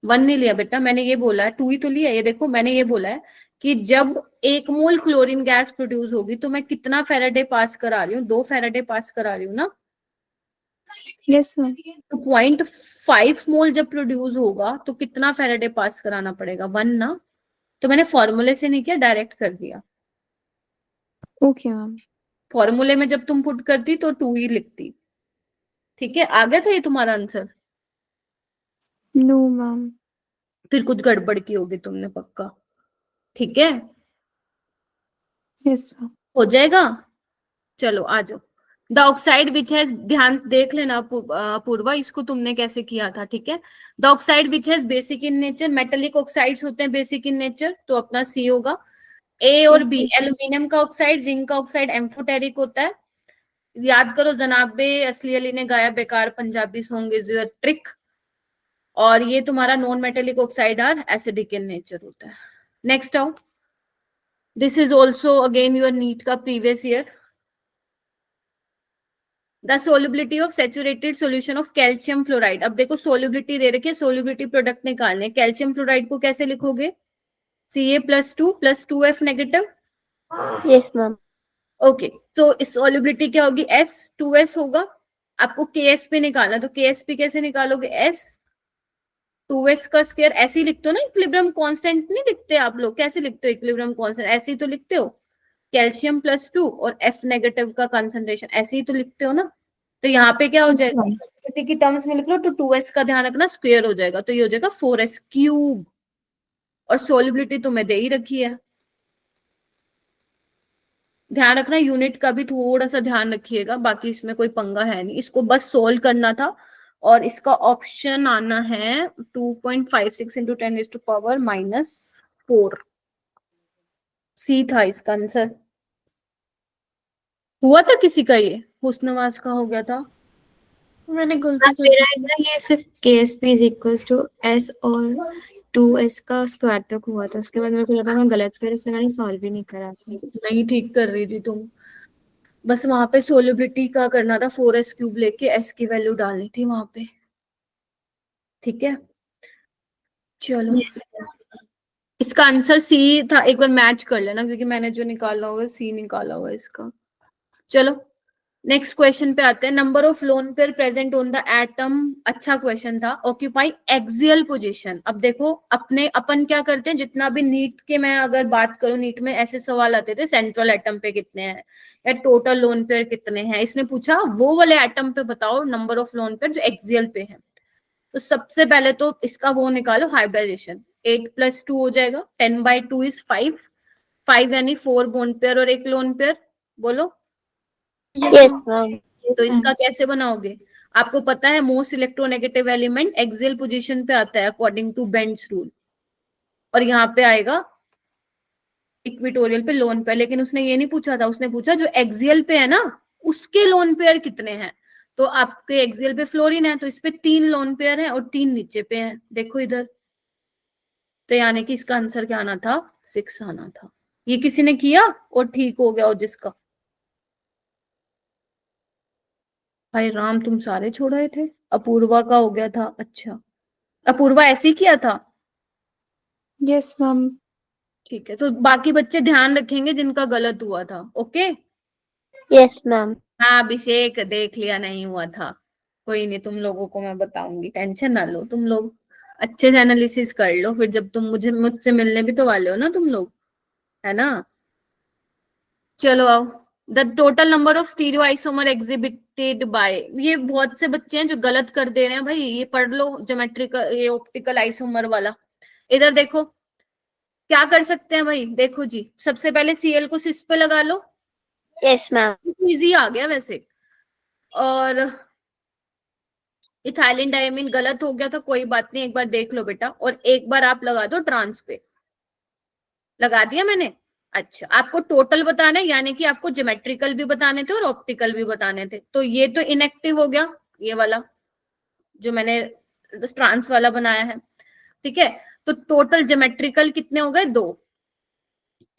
1 नहीं लिया बेटा, मैंने ये बोला है 2 ही तो लिया। ये देखो मैंने ये बोला है कि जब 1 मोल क्लोरीन गैस प्रोड्यूस होगी तो मैं कितना फेराडे पास करा रही हूँ, 2 फेराडे पास करा रही हूँ ना। Yes ma'am. तो 0.5 मोल जब प्रोड्यूस होगा तो कितना फेराडे पास कराना पड़ेगा, 1 ना। तो मैंने फॉर्मूले से नहीं किया, डायरेक्ट कर दिया। Okay ma'am. फॉर्मूले में जब तुम पुट करती तो 2 ही लिखती। ठीक है, आ गया था ये तुम्हारा आंसर। No ma'am. फिर कुछ गड़बड़ की होगी तुमने पक्का। ठीक है, यस मैम। हो जाएगा। चलो आ जाओ। द ऑक्साइड विच हैज, ध्यान देख लेना पूर्वा, इसको तुमने कैसे किया था। ठीक है, the oxide which has basic in nature, metallic oxides होते हैं बेसिक इन नेचर, तो अपना सी होगा। ए और बी, एल्यूमिनियम का ऑक्साइड, जिंक का ऑक्साइड एम्फोटेरिक होता है। याद करो, जनाबे असली अली ने गाया बेकार Punjabi song is your trick. और ये तुम्हारा non metallic oxide are acidic in nature होता है। नेक्स्ट आओ, this is also again your NEET का previous year. The solubility of saturated solution of calcium fluoride. अब देखो सोल्युबिलिटी दे रखी है, सोल्युबिलिटी प्रोडक्ट निकालने। कैल्शियम फ्लोराइड को कैसे लिखोगे, Ca+2 + 2F negative. Yes ma'am. Okay, तो इस सोल्युबिलिटी क्या होगी, S2S होगा। आपको KSP निकालना, तो KSP कैसे निकालोगे, S2S का स्क्वायर। ऐसे ही लिखते हो ना, इक्विलिब्रियम कांस्टेंट नहीं लिखते आप लोग, कैसे लिखते हो इक्विलिब्रियम कांस्टेंट, ऐसे ही तो लिखते हो। कैल्शियम+2 और F नेगेटिव का कंसंट्रेशन, ऐसे ही तो लिखते हो ना। तो यहाँ पे क्या हो जाएगा, सोल्युबिलिटी की टर्म्स में लिख लो तो 2S का ध्यान रखना, स्क्वायर हो जाएगा, तो ये हो जाएगा 4S3। और सोल्युबिलिटी तुम्हें दे ही रखी है, ध्यान रखना यूनिट का भी थोड़ा सा ध्यान रखिएगा, बाकी इसमें कोई पंगा है नहीं, इसको बस सोल्व करना था। और इसका ऑप्शन आना है 2.56 इंटू 10⁻⁻⁴। सी था इसका आंसर। हुआ था किसी का, ये हुस्नवाज का हो गया था। मैंने गलती कर मेरा दी। है ना, ये सिर्फ KSP is equals to S और 2S का स्क्वायर तक हुआ था, उसके बाद मेरे को लगा मैं गलत कर, इसलिए मैंने सॉल्व ही नहीं करा था। नहीं, ठीक कर रही थी तुम, बस वहां पे सोल्युबिलिटी का करना था, 4S³ लेके S की वैल्यू डालनी थी वहां पे। ठीक है, चलो इसका आंसर सी था, एक बार मैच कर लेना क्योंकि मैंने जो निकाला हुआ है सी निकाला हुआ है इसका। चलो नेक्स्ट क्वेश्चन पे आते हैं। Number of lone pair present on the atom, अच्छा क्वेश्चन था। Occupy axial position. अब देखो अपन क्या करते हैं, जितना भी नीट के, मैं अगर बात करूं, नीट में ऐसे सवाल आते थे, सेंट्रल एटम पे कितने हैं या टोटल लोन पेयर कितने हैं। इसने पूछा वो वाले एटम पे बताओ नंबर ऑफ लोन पेयर जो एक्सियल पे है। तो सबसे पहले तो इसका वो निकालो, हाइब्रिडाइजेशन। 8+2 हो जाएगा, 10/2 इज 5, 5 यानी 4 बोन पेयर और 1 लोन पेयर। बोलो, यस मैम। तो इसका कैसे बनाओगे, आपको पता है most electronegative element axial position पे आता है अकॉर्डिंग टू बेंड्स रूल, और यहाँ पे आएगा इक्विटोरियल पे लोन पेयर। लेकिन उसने ये नहीं पूछा था, उसने पूछा जो एक्सियल पे है ना उसके लोन पेयर कितने हैं। तो आपके एक्सियल पे फ्लोरीन है, तो इस पे 3 लोन पेयर है और 3 नीचे पे है, देखो इधर। तो यानी कि इसका आंसर क्या आना था, 6 आना था। ये किसी ने किया और ठीक हो गया, और जिसका भाई राम, तुम सारे छोड़ आए थे। अपूर्वा का हो गया था। अच्छा, अपूर्वा ऐसे ही किया था। Yes ma'am. ठीक है, तो बाकी बच्चे ध्यान रखेंगे जिनका गलत हुआ था। ओके। Yes ma'am. हाँ अभिषेक, देख लिया नहीं हुआ था। कोई नहीं, तुम लोगों को मैं बताऊंगी, टेंशन ना लो। तुम लोग अच्छे से एनालिसिस कर लो, फिर जब तुम मुझसे मिलने भी तो वाले हो ना तुम लोग, है ना। चलो आओ। The total number of stereo isomer exhibited by, ये बहुत से बच्चे हैं जो गलत कर दे रहे हैं भाई। ये पढ़ लो ज्योमेट्रिकल, ये ऑप्टिकल आइसोमर वाला। इधर देखो क्या कर सकते हैं भाई। देखो जी, सबसे पहले Cl को सिस पे लगा लो। Yes ma'am. इजी आ गया वैसे। और इथाइलिन डायमीन गलत हो गया था, कोई बात नहीं, एक बार देख लो बेटा। और एक बार आप लगा दो ट्रांस पे। लगा दिया मैंने। अच्छा, आपको टोटल बताना है, यानी कि आपको ज्योमेट्रिकल भी बताने थे और ऑप्टिकल भी बताने थे। तो ये तो इनएक्टिव हो गया, ये वाला जो मैंने ट्रांस वाला बनाया है। ठीक है, तो टोटल ज्योमेट्रिकल कितने हो गए? 2।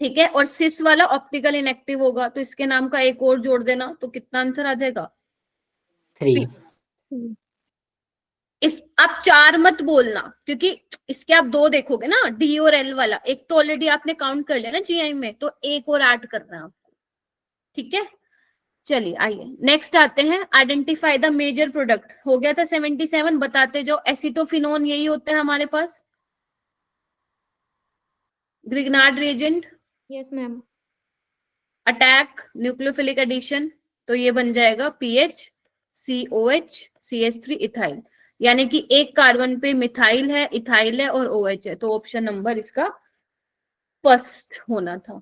ठीक है, और सिस वाला ऑप्टिकल इनएक्टिव होगा, तो इसके नाम का एक और जोड़ देना, तो कितना आंसर आ जाएगा? 3। इस आप 4 मत बोलना, क्योंकि इसके आप 2 देखोगे ना, डी और एल वाला। एक तो ऑलरेडी आपने काउंट कर लिया ना जीआई में, तो एक और ऐड करना है आपको। ठीक है, चलिए आइए नेक्स्ट आते हैं। आइडेंटिफाई द मेजर प्रोडक्ट हो गया था 77। बताते जो एसिटोफिनोन यही होते हैं हमारे पास। Grignard reagent, yes ma'am. Attack nucleophilic addition, तो ये बन जाएगा पीएच COH CH3 इथाइल। यानी कि एक कार्बन पे मिथाइल है, इथाइल है और OH है, तो ऑप्शन नंबर इसका फर्स्ट होना था।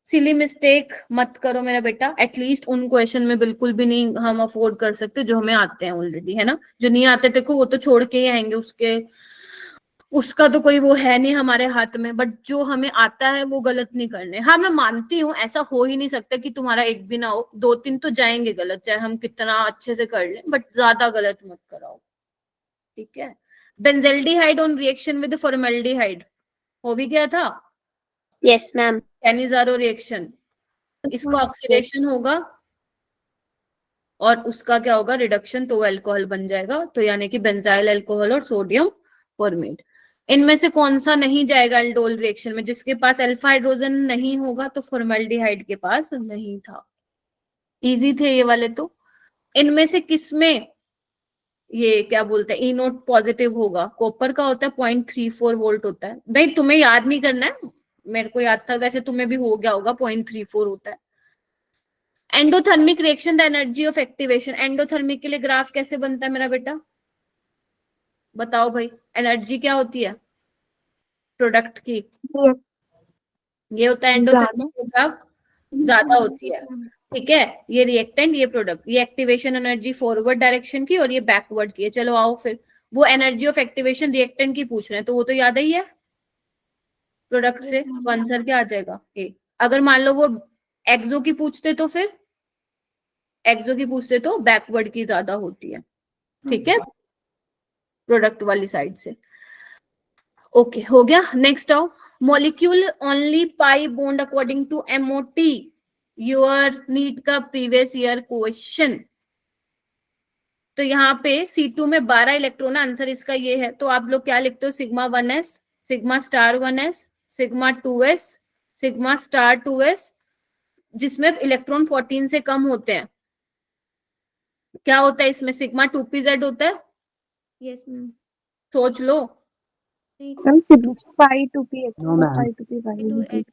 सिली मिस्टेक मत करो मेरा बेटा, एटलीस्ट उन क्वेश्चन में बिल्कुल भी नहीं हम अफोर्ड कर सकते जो हमें आते हैं ऑलरेडी, है ना। जो नहीं आते देखो वो तो छोड़ के ही आएंगे, उसका तो कोई वो है नहीं हमारे हाथ में। बट जो हमें आता है वो गलत नहीं करने। हाँ मैं मानती हूँ, ऐसा हो ही नहीं सकता कि तुम्हारा एक भी ना हो, 2-3 तो जाएंगे गलत, चाहे हम कितना अच्छे से कर लें, बट ज्यादा गलत मत कराओ। ठीक है, benzaldehyde on reaction with formaldehyde हो भी गया था। Yes ma'am. कैनिजारो रिएक्शन, इसका ऑक्सीडेशन होगा और उसका क्या होगा? रिडक्शन, तो वो अल्कोहल बन जाएगा। तो यानी कि बेंजाइल अल्कोहल और सोडियम फॉर्मेट। इनमें से कौन सा नहीं जाएगा एल्डोल रिएक्शन में? जिसके पास अल्फा हाइड्रोजन नहीं होगा, तो फॉर्मेल्डिहाइड के पास नहीं था। इजी थे ये वाले तो। इनमें से किसमें ये क्या बोलते हैं ई नोट पॉजिटिव होगा? कॉपर का होता है, 0.34 वोल्ट होता है। नहीं तुम्हें याद नहीं करना है, मेरे को याद था, वैसे तुम्हें भी हो गया होगा, 0.34 होता है। Endothermic reaction the energy of activation, endothermic के लिए ग्राफ कैसे बनता है मेरा बेटा? बताओ भाई, एनर्जी क्या होती है प्रोडक्ट की? ये होता है एंडोथर्मिक ग्राफ, ज्यादा होती है। ठीक है, ये रिएक्टेंट, ये प्रोडक्ट, ये एक्टिवेशन एनर्जी फॉरवर्ड डायरेक्शन की और ये बैकवर्ड की है। चलो आओ फिर, वो एनर्जी ऑफ एक्टिवेशन रिएक्टेंट की पूछ रहे हैं, तो वो तो याद ही है प्रोडक्ट से। तो आंसर क्या आ जाएगा? ए। अगर मान लो वो एक्सो की पूछते तो फिर एक्सो की पूछते तो बैकवर्ड की ज्यादा होती है। ठीक है, प्रोडक्ट वाली साइड से। ओके हो गया। नेक्स्ट आओ, molecule only pi bond according to MOT, your NEET का प्रीवियस ईयर क्वेश्चन। तो यहाँ पे C2 में 12 इलेक्ट्रॉन, आंसर इसका ये है। तो आप लोग क्या लिखते हो? Sigma 1s, sigma star 1s, sigma 2s, sigma star 2s, जिसमें इलेक्ट्रॉन 14 से कम होते हैं। क्या होता है इसमें? सिग्मा 2pz होता है। Yes ma'am. सोच लो। मैम पाई 2px पाई 2py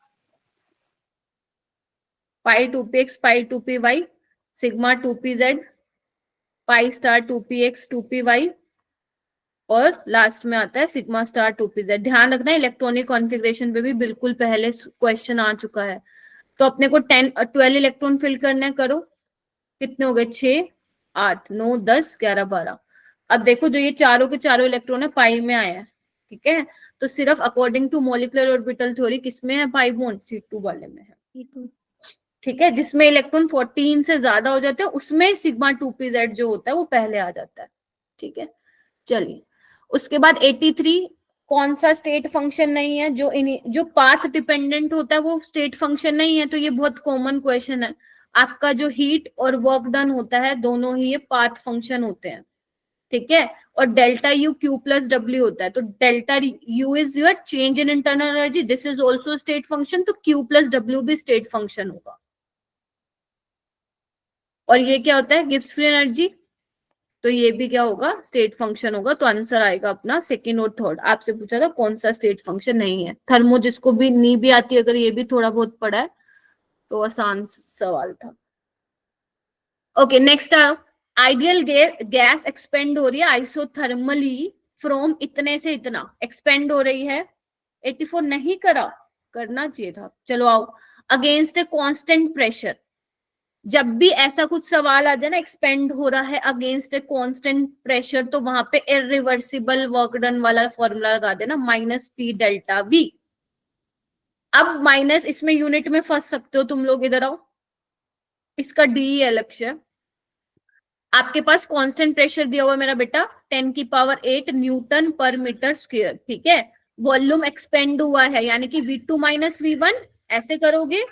पाई 2px पाई 2py, sigma 2pz, pi star 2px 2py, और लास्ट में आता है सिग्मा स्टार 2pz। ध्यान रखना इलेक्ट्रॉनिक कॉन्फ़िगरेशन पे भी बिल्कुल पहले क्वेश्चन आ चुका है। तो अपने को 12 इलेक्ट्रॉन फिल करने, करो। कितने हो गए? 6, 8, 9, 10, 11, 12। अब देखो जो ये चारों के चारों इलेक्ट्रॉन है पाई में आया है। ठीक है, तो सिर्फ according to molecular orbital theory किसमें है पाई बॉन्ड? C2 वाले में है। ठीक है, जिसमें इलेक्ट्रॉन 14 से ज्यादा हो जाते हैं उसमें सिग्मा 2pz जो होता है वो पहले आ जाता है। ठीक है, चलिए उसके बाद 83, कौन सा स्टेट फंक्शन नहीं है? जो पाथ डिपेंडेंट होता है वो स्टेट फंक्शन नहीं है। तो ये बहुत कॉमन क्वेश्चन है, आपका जो हीट और वर्क डन होता है दोनों ही ये पाथ फंक्शन होते हैं, ठीक है। और delta U Q plus W होता है, तो delta U is your change in internal energy, this is also state function, तो क्यू प्लस डब्ल्यू भी स्टेट फंक्शन होगा। और ये क्या होता है, गिब्स फ्री एनर्जी, तो ये भी क्या होगा, स्टेट फंक्शन होगा। तो आंसर आएगा अपना सेकंड और थर्ड। आपसे पूछा था कौन सा स्टेट फंक्शन नहीं है। थर्मो जिसको भी नहीं भी आती, अगर ये भी थोड़ा बहुत पढ़ा है तो आसान सवाल था। Okay next, ideal gas expand हो रही है आइसोथर्मली फ्रॉम इतने से इतना, एक्सपेंड हो रही है 84 नहीं करा, करना चाहिए था। चलो आओ, अगेंस्ट ए कांस्टेंट प्रेशर, जब भी ऐसा कुछ सवाल आ जाए ना एक्सपेंड हो रहा है अगेंस्ट ए कांस्टेंट प्रेशर, तो वहां पे इरिवर्सिबल वर्क डन वाला फॉर्मूला लगा देना, माइनस पी डेल्टा वी। अब माइनस इसमें यूनिट में फंस सकते हो तुम लोग, इधर आओ, इसका डी है लक्ष्य। आपके पास कांस्टेंट प्रेशर दिया हुआ है मेरा बेटा 10 की पावर 8 न्यूटन पर मीटर स्क्वायर, ठीक है। वॉल्यूम एक्सपेंड हुआ है यानी कि V2 माइनस V1, ऐसे करोगे।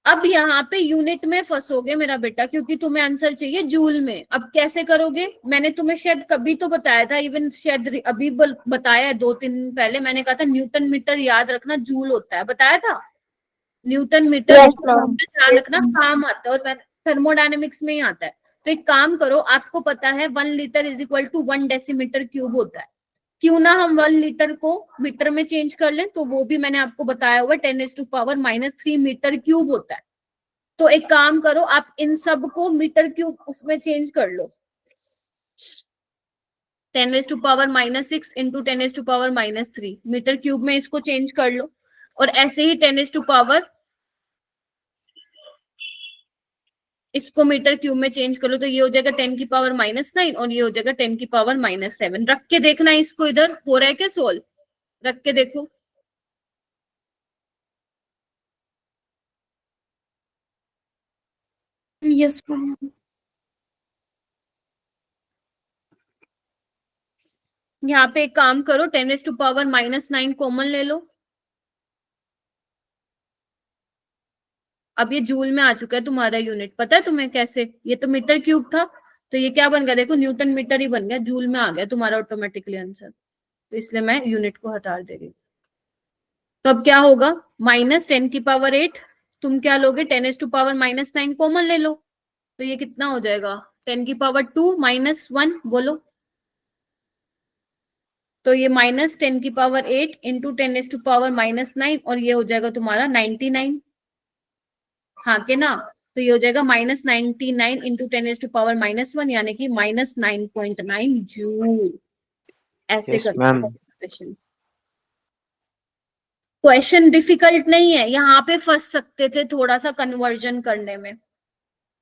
अब यहाँ पे यूनिट में फंसोगे मेरा बेटा, क्योंकि तुम्हें आंसर चाहिए जूल में। अब कैसे करोगे, मैंने तुम्हें शायद कभी तो बताया था, इवन शायद अभी बताया है 2-3 दिन पहले, मैंने कहा था न्यूटन मीटर याद रखना जूल होता है, बताया था। न्यूटन मीटर ध्यान रखना काम आता है, और थर्मोडायनेमिक्स में ही आता है। तो एक काम करो, आपको पता है 1 litre is equal to 1 decimetre cube होता है, क्यों ना हम 1 लीटर को मीटर में चेंज कर लें, तो वो भी मैंने आपको बताया हुआ 10⁻³ मीटर क्यूब होता है। तो एक काम करो, आप इन सब को मीटर क्यूब उसमें चेंज कर लो, 10⁻⁻6 इंटू 10⁻⁻3 मीटर क्यूब में इसको चेंज कर लो। और ऐसे ही 10⁻, इसको मीटर क्यूब में चेंज करो, तो ये हो जाएगा 10⁻⁻9 और ये हो जाएगा 10⁻⁻7। रख के देखना इसको, इधर हो रहा है क्या सोल्व, रख के देखो। Yes ma'am. यहाँ पे एक काम करो, 10⁻⁻9 कॉमन ले लो। अब ये जूल में आ चुका है तुम्हारा यूनिट, पता है तुम्हें कैसे, ये तो मीटर क्यूब था, तो ये क्या बन गया, देखो न्यूटन मीटर ही बन गया, जूल में आ गया तुम्हारा ऑटोमेटिकली आंसर। तो इसलिए मैं यूनिट को हटा दे रही हूँ। तो अब क्या होगा, -10⁸, तुम क्या लोगे, 10⁻⁻9 कॉमन ले लो, तो ये कितना हो जाएगा 10⁻² -1, बोलो। तो ये -10⁸ इंटू 10⁻⁻9 और ये हो जाएगा तुम्हारा 99, हाँ के ना। तो ये हो जाएगा -99 इंटू 10⁻⁻1 यानी कि -9.9 जूल। ऐसे Yes, करना ma'am. क्वेश्चन। क्वेश्चन डिफिकल्ट नहीं है, यहाँ पे फंस सकते थे थोड़ा सा कन्वर्जन करने में,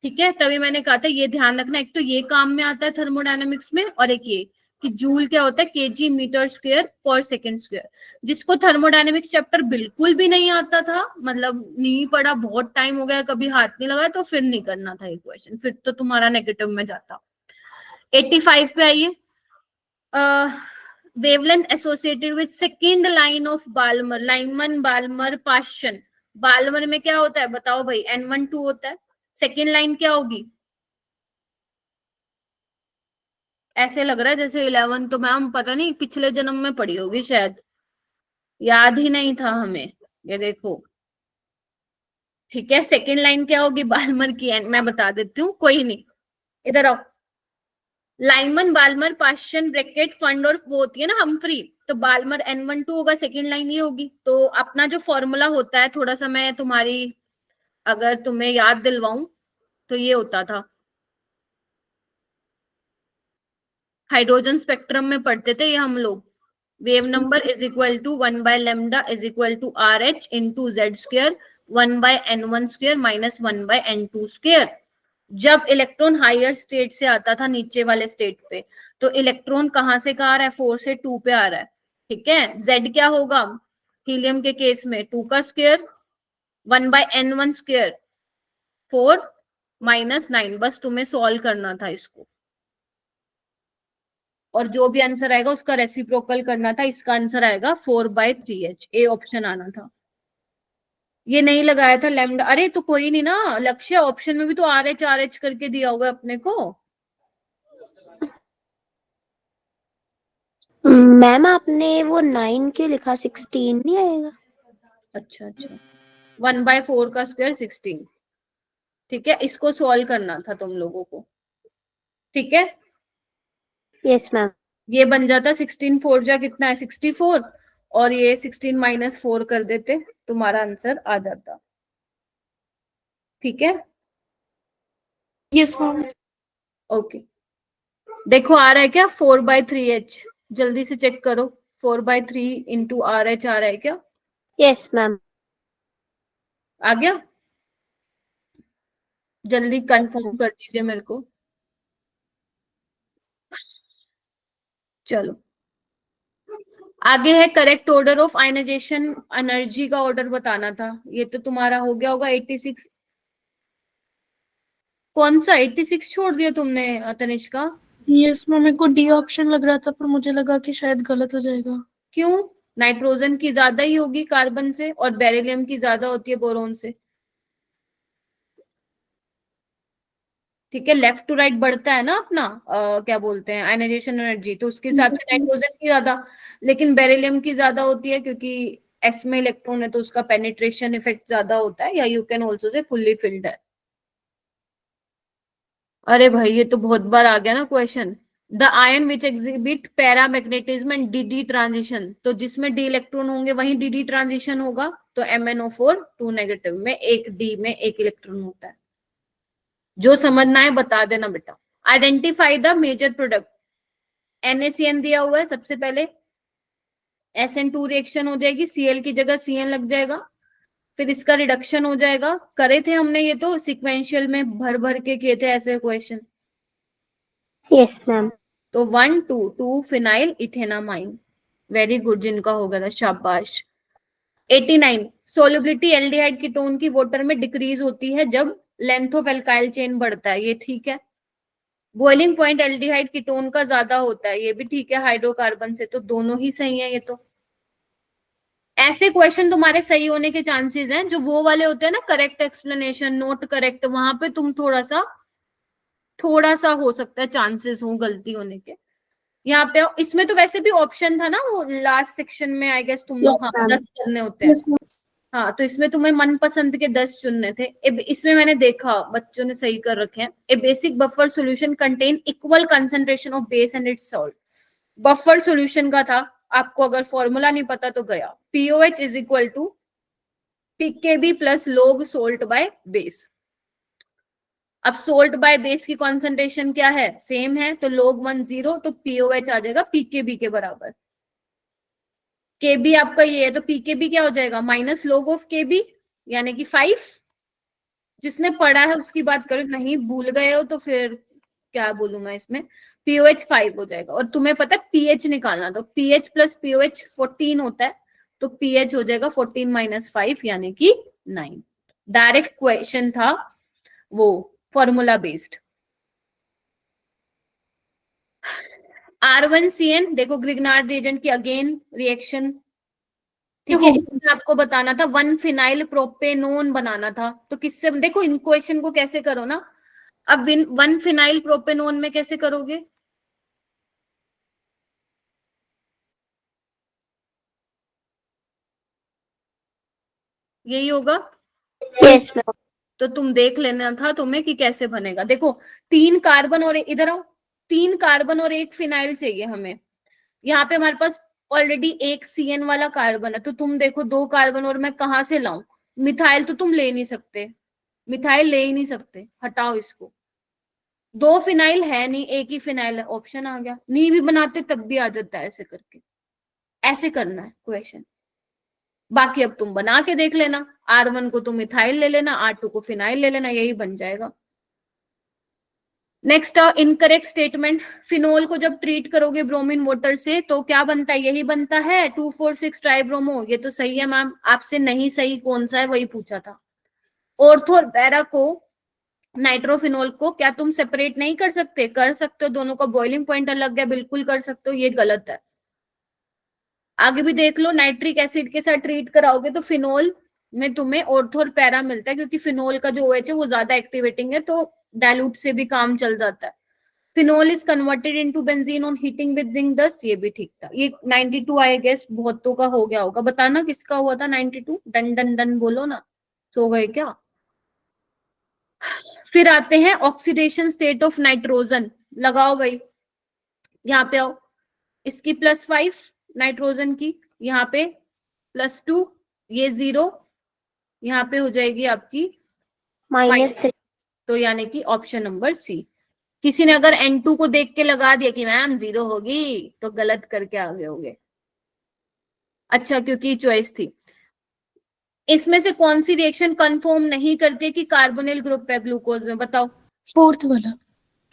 ठीक है। तभी मैंने कहा था ये ध्यान रखना, एक तो ये काम में आता है थर्मोडायनेमिक्स में, और एक ये कि जूल क्या होता है, केजी मीटर स्क्वायर पर सेकंड स्क्वायर। जिसको थर्मोडायनेमिक्स चैप्टर बिल्कुल भी नहीं आता था, मतलब नहीं पढ़ा, बहुत टाइम हो गया, कभी हाथ नहीं लगाया, तो फिर नहीं करना था ये क्वेश्चन, फिर तो तुम्हारा नेगेटिव में जाता। 85 पे आइए, wavelength associated with second line of Balmer, Lyman Balmer Paschen. Balmer में क्या होता है बताओ भाई, N12 होता है, सेकेंड लाइन क्या होगी, ऐसे लग रहा है जैसे 11 तो मैम पता नहीं पिछले जन्म में पढ़ी होगी शायद, याद ही नहीं था हमें, ये देखो, ठीक है। सेकेंड लाइन क्या होगी बाल्मर की, मैं बता देती हूँ, कोई नहीं, इधर आओ। Lyman Balmer Paschen bracket Pfund और वो होती है ना हम्फ्री, तो बाल्मर N12 होगा, सेकेंड लाइन ये होगी। तो अपना जो फॉर्मूला होता है, थोड़ा सा मैं तुम्हारी अगर तुम्हें याद दिलवाऊं, तो ये होता था, हाइड्रोजन स्पेक्ट्रम में पढ़ते थे ये हम लोग, wave number is equal to 1/λ is equal to RH into Z², 1/N1² minus 1/N2²। जब इलेक्ट्रॉन हायर स्टेट से आता था नीचे वाले स्टेट पे, तो इलेक्ट्रॉन कहां से कहा आ रहा है, 4 से 2 पे आ रहा है, ठीक है। Z क्या होगा हीलियम के केस में, 2 का स्क्वायर, 1/N1², 4 माइनस 9, बस तुम्हें सॉल्व करना था इसको, और जो भी आंसर आएगा उसका रेसिप्रोकल करना था। इसका आंसर आएगा 4/3H, ए ऑप्शन आना था। ये नहीं लगाया था लैम्डा। अरे तो कोई नहीं ना, लक्ष्य ऑप्शन में भी तो RH करके दिया हुआ है अपने को। मैम आपने वो 9 क्यों लिखा, 16 नहीं आएगा? अच्छा अच्छा, 1/4 का स्क्वायर 16। ठीक है, इसको सॉल्व करना था तुम लोगों को। ठीक है, यस मैम। ये बन जाता 16 4 जा कितना है 64, और ये 16 -4 कर देते, तुम्हारा आंसर आ जाता। ठीक है, यस मैम। ओके। देखो आ रहा है क्या 4/3h, जल्दी से चेक करो 4/3 इंटू RH आ रहा है क्या? Yes ma'am. आ गया? जल्दी कंफर्म कर दीजिए मेरे को। चलो आगे है correct order of ionization energy का ऑर्डर बताना था। ये तो तुम्हारा हो गया होगा 86। कौन सा 86 छोड़ दिया तुमने तनिष्का? यस मैम, मेरे को डी ऑप्शन लग रहा था पर मुझे लगा कि शायद गलत हो जाएगा। क्यों? नाइट्रोजन की ज्यादा ही होगी कार्बन से, और बेरिलियम की ज्यादा होती है बोरोन से। ठीक है, लेफ्ट टू राइट बढ़ता है ना अपना क्या बोलते हैं आयनाइजेशन एनर्जी, तो उसके हिसाब से नाइट्रोजन की ज्यादा, लेकिन बेरिलियम की ज्यादा होती है क्योंकि एस में इलेक्ट्रॉन है तो उसका पेनिट्रेशन इफेक्ट ज्यादा होता है, या you can also say fully filled है। अरे भाई ये तो बहुत बार आ गया ना question. The ion which exhibit paramagnetism and D transition, तो जिसमें डी इलेक्ट्रॉन होंगे वहीं डी ट्रांजिशन होगा, तो MnO4 2 नेगेटिव में एक डी में एक इलेक्ट्रॉन होता है। जो समझना है बता देना बेटा। Identify the major product. NaCN दिया हुआ है, सबसे पहले SN2 रिएक्शन हो जाएगी, Cl की जगह CN लग जाएगा, फिर इसका रिडक्शन हो जाएगा। करे थे हमने ये तो सिक्वेंशियल में भर भर के किए थे ऐसे क्वेश्चन। Yes ma'am. तो 1 2 2 फिनाइल इथेनामाइन। वेरी गुड, जिनका हो गया था शाबाश। 89 सोल्युबिलिटी एल्डिहाइड कीटोन की वाटर में डिक्रीज होती है जब लेंथ ऑफ एल्काइल चेन बढ़ता है, ये ठीक है। बॉइलिंग पॉइंट एल्डिहाइड कीटोन का ज्यादा होता है, ये भी ठीक है हाइड्रोकार्बन से, तो दोनों ही सही है ये तो। ऐसे क्वेश्चन तुम्हारे सही होने के चांसेस हैं जो वो वाले होते हैं ना करेक्ट एक्सप्लेनेशन नोट करेक्ट, वहां पे तुम थोड़ा सा हो सकता है चांसेस हो गलती होने के। यहाँ पे इसमें तो वैसे भी ऑप्शन था ना वो लास्ट सेक्शन में, आई गेस तुम लोग, यस हाँ मैम। 10 करने होते हैं। हाँ तो इसमें तुम्हें मनपसंद के 10 चुनने थे। इसमें मैंने देखा बच्चों ने सही कर रखे हैं। A basic buffer solution contain equal concentration of base and its salt. Buffer solution का था, आपको अगर फॉर्मूला नहीं पता तो गया, POH is equal to PKB plus log salt by base. अब सोल्ट बाय बेस की कॉन्सेंट्रेशन क्या है, सेम है, तो log 1 0, तो POH आ जाएगा PKB के बराबर। KB आपका ये है तो PKB क्या हो जाएगा माइनस log ऑफ KB, यानी कि 5। जिसने पढ़ा है उसकी बात करो, नहीं भूल गए हो तो फिर क्या बोलूं मैं इसमें। POH 5 हो जाएगा, और तुम्हें पता है pH निकालना, तो pH प्लस POH 14 होता है, तो pH हो जाएगा 14 - 5 यानी कि 9। डायरेक्ट क्वेश्चन था वो, फॉर्मूला बेस्ड। R1CN देखो ग्रिग्नार्ड रिएजेंट की अगेन रिएक्शन, ठीक है। इसमें आपको बताना था 1 फिनाइल प्रोपेनोन बनाना था, तो किससे, देखो इन क्वेश्चन को कैसे करो ना। अब 1 फिनाइल प्रोपेनोन में कैसे करोगे, यही होगा। Yes ma'am. तो तुम देख लेना था तुम्हें कि कैसे बनेगा। देखो 3 कार्बन और इधर आओ, 3 कार्बन और 1 फिनाइल चाहिए हमें। यहाँ पे हमारे पास ऑलरेडी एक CN वाला कार्बन है, तो तुम देखो 2 कार्बन और मैं कहाँ से लाऊं। मिथाइल तो तुम ले नहीं सकते, मिथाइल ले ही नहीं सकते, हटाओ इसको। 2 फिनाइल है नहीं, एक ही फिनाइल है, ऑप्शन आ गया। नहीं भी बनाते तब भी आ जाता है, ऐसे करके ऐसे करना है क्वेश्चन। बाकी अब तुम बना के देख लेना, R1 को तुम मिथाइल ले लेना, R2 को फिनाइल ले लेना, यही बन जाएगा। Next incorrect statement. फिनोल को जब ट्रीट करोगे ब्रोमीन वाटर से तो क्या बनता है, यही बनता है 2,4,6 ट्राइब्रोमो, ये तो सही है मैम। आपसे नहीं सही कौन सा है वही पूछा था। ऑर्थो और पैरा को, नाइट्रोफिनोल को क्या तुम सेपरेट नहीं कर सकते, कर सकते हो, दोनों का बॉइलिंग पॉइंट अलग है, बिल्कुल कर सकते हो, ये गलत है। आगे भी देख लो, नाइट्रिक एसिड के साथ ट्रीट कराओगे तो फिनोल में तुम्हें ऑर्थो और पैरा मिलता है, क्योंकि फिनोल का जो OH है वो ज्यादा एक्टिवेटिंग है, तो डाइल्यूट से भी काम चल जाता है। Phenol is converted into benzene on heating with zinc dust, ये भी ठीक था। ये 92 आई गेस बहुतों का हो गया होगा। बताना किसका हुआ था 92? डन डन डन बोलो ना, सो गए क्या? फिर आते हैं ऑक्सीडेशन स्टेट ऑफ नाइट्रोजन। लगाओ भाई, यहाँ पे आओ। इसकी +5 नाइट्रोजन की, यहाँ पे +2, ये 0, यहाँ पे हो जाएगी आपकी -3। तो यानी कि ऑप्शन नंबर सी। किसी ने अगर N2 को देख के लगा दिया कि मैम 0 होगी, तो गलत करके आ गए होंगे। अच्छा, क्योंकि चॉइस थी। इसमें से कौन सी रिएक्शन कंफर्म नहीं करती है कि कार्बोनिल ग्रुप है ग्लूकोज में? बताओ। फोर्थ वाला।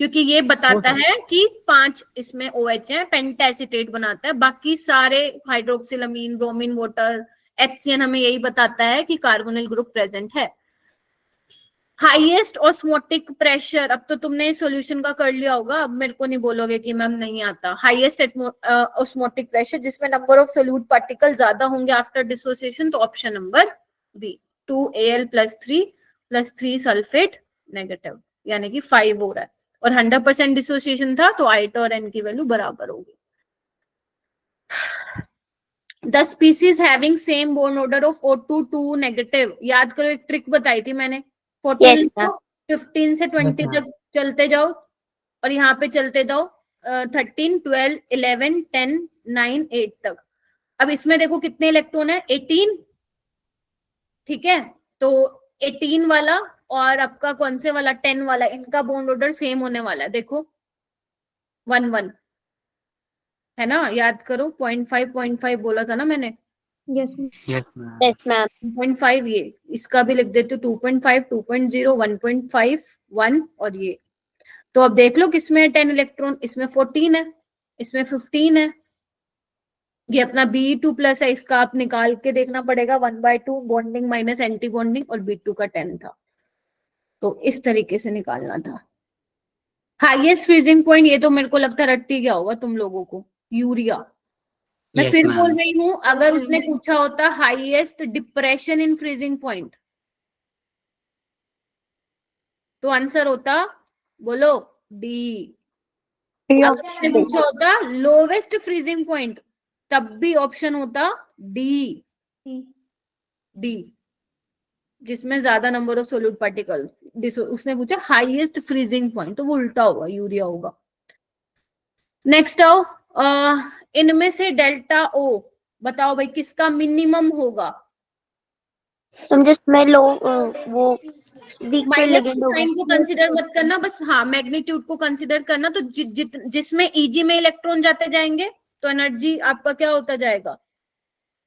क्योंकि ये बताता है कि 5 इसमें OH है, पेंटाएसीटेट बनाता है। बाकी सारे हाइड्रोक्सिलमीन, ब्रोमीन, वाटर, HCN हमें यही बताता है कि कार्बोनिल ग्रुप प्रेजेंट है। हाईएस्ट ऑस्मोटिक प्रेशर, अब तो तुमने सॉल्यूशन का कर लिया होगा, अब मेरे को नहीं बोलोगे कि मैम नहीं आता। हाईएस्ट ऑस्मोटिक प्रेशर जिसमें नंबर ऑफ सोल्यूट पार्टिकल ज्यादा होंगे आफ्टर डिसोसिएशन, तो option number B, 2Al+3 sulphate negative, यानी कि 5 हो रहा है। और 100% डिसोसिएशन था, तो I और N की वैल्यू बराबर होगी। The species having same bond order of O2 negative, याद करो एक ट्रिक बताई थी मैंने। 14 Yes, ma'am. 15 से 20 तक चलते जाओ, और यहाँ पे चलते जाओ 13, 12, 11, 10, 9, 8 तक। अब इसमें देखो कितने इलेक्ट्रॉन है, 18। ठीक है, तो 18 वाला और आपका कौन से वाला, 10 वाला, इनका बॉन्ड ऑर्डर सेम होने वाला है। देखो 1 1 है ना, याद करो 0.5 बोला था ना मैंने। Yes, ma'am. Yes, ma'am. 2.5, ये इसका भी लिख देते हो, 2.5, 2.0, 1.5, 1 और ये। तो अब देख लो किसमें 10 इलेक्ट्रॉन, इसमें 14 है, इसमें 15 है। ये अपना Be2+ है, इसका आप निकाल के देखना पड़ेगा। 1/2 बॉन्डिंग माइनस एंटी बॉन्डिंग, और B2 का 10 था, तो इस तरीके से निकालना था। हाईएस्ट फ्रीजिंग पॉइंट, ये तो मेरे को लगता है रट्टी गया होगा तुम लोगों को, यूरिया। मैं फिर बोल रही हूँ, अगर उसने पूछा होता highest depression in freezing point, तो आंसर होता, बोलो, डी। अगर उसने पूछा होता लोवेस्ट फ्रीजिंग पॉइंट, तब भी ऑप्शन होता डी, डी, जिसमें ज्यादा नंबर ऑफ सोल्यूट पार्टिकल। उसने पूछा हाईएस्ट फ्रीजिंग पॉइंट, तो वो उल्टा होगा, यूरिया होगा। नेक्स्ट आओ, इनमें से डेल्टा O बताओ भाई किसका मिनिमम होगा? जिसमें लो वो वीक पे माइनस लिगेंड होगा। साइन को कंसिडर मत करना, बस हाँ मैग्नीट्यूड को कंसिडर करना। तो जिसमें Eg में इलेक्ट्रॉन जाते जाएंगे, तो एनर्जी आपका क्या होता जाएगा,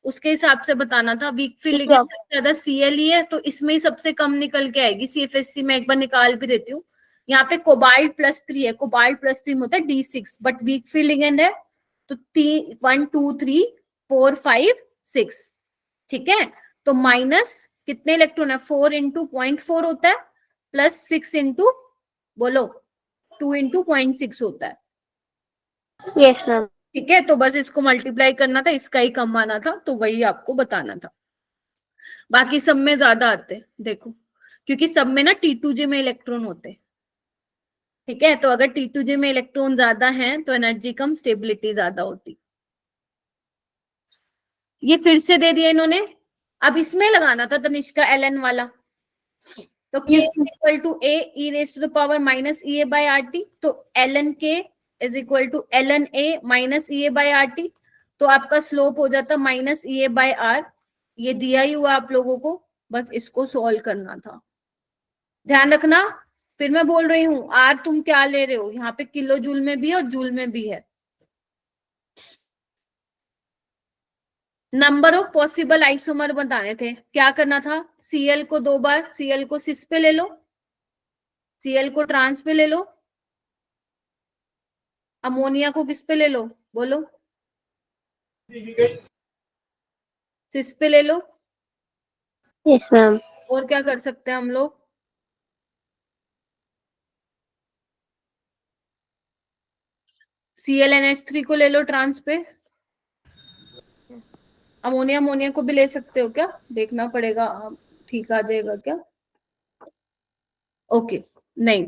उसके हिसाब से बताना था। वीक फील्ड लिगेंड सबसे ज्यादा Cl है, तो इसमें ही सबसे कम निकल के आएगी। CFSC में एक बार निकाल भी देती हूँ। यहाँ पे कोबाल्ट +3 है, कोबाल्ट +3 में होता है D6, but weak field ligand है, तो 1 2 3 4 5 6। ठीक है, तो माइनस कितने इलेक्ट्रॉन है, 4 × 0.4 होता है, +6 × बोलो 2 × 0.6 होता है। Yes ma'am. ठीक है, तो बस इसको मल्टीप्लाई करना था, इसका ही कम आना था, तो वही आपको बताना था। बाकी सब में ज्यादा आते देखो, क्योंकि सब में ना T2J में इलेक्ट्रॉन होते। ठीक है, तो अगर T2J में इलेक्ट्रॉन ज्यादा हैं, तो एनर्जी कम, स्टेबिलिटी ज्यादा होती। ये फिर से दे दिया इन्होंने। अब इसमें लगाना था तनिष्का Ln वाला, तो K Yes, = A e⁻⁻ तो ln K = ln A -EA/RT, तो आपका स्लोप हो जाता -EA/R। ये दिया ही हुआ आप लोगों को, बस इसको सॉल्व करना था। ध्यान रखना, फिर मैं बोल रही हूँ, R तुम क्या ले रहे हो, यहाँ पे किलो जूल में भी है और जूल में भी है। नंबर ऑफ पॉसिबल आइसोमर बताने थे, क्या करना था, Cl को 2 बार, Cl को सिस पे ले लो, Cl को ट्रांस पे ले लो, अमोनिया को किस पे ले लो, बोलो, सिस पे ले लो। Yes ma'am. और क्या कर सकते हैं हम लोग, ClNH3 को ले लो ट्रांस पे, अमोनिया अमोनिया को भी ले सकते हो क्या? देखना पड़ेगा, ठीक आ जाएगा क्या? ओके, नहीं,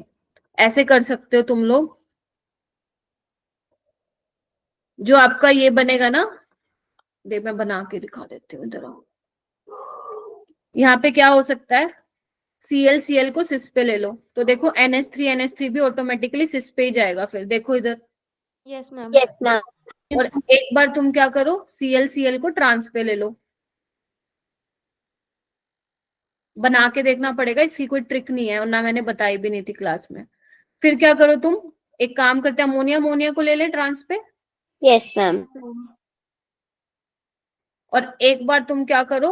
ऐसे कर सकते हो तुम लोग। जो आपका ये बनेगा ना, दे मैं बना के दिखा देती हूँ इधर आओ। यहाँ पे क्या हो सकता है, Cl को सिस पे ले लो, तो देखो NH3 भी ऑटोमेटिकली सिस पे ही जाएगा। फिर देखो इधर, यस मैम। और एक बार तुम क्या करो, Cl को ट्रांस पे ले लो। बना के देखना पड़ेगा, इसकी कोई ट्रिक नहीं है और ना मैंने बताई भी नहीं थी क्लास में। फिर क्या करो तुम, एक काम करते हैं, अमोनिया अमोनिया को ले ले ट्रांस पे, यस मैम। और एक बार तुम क्या करो,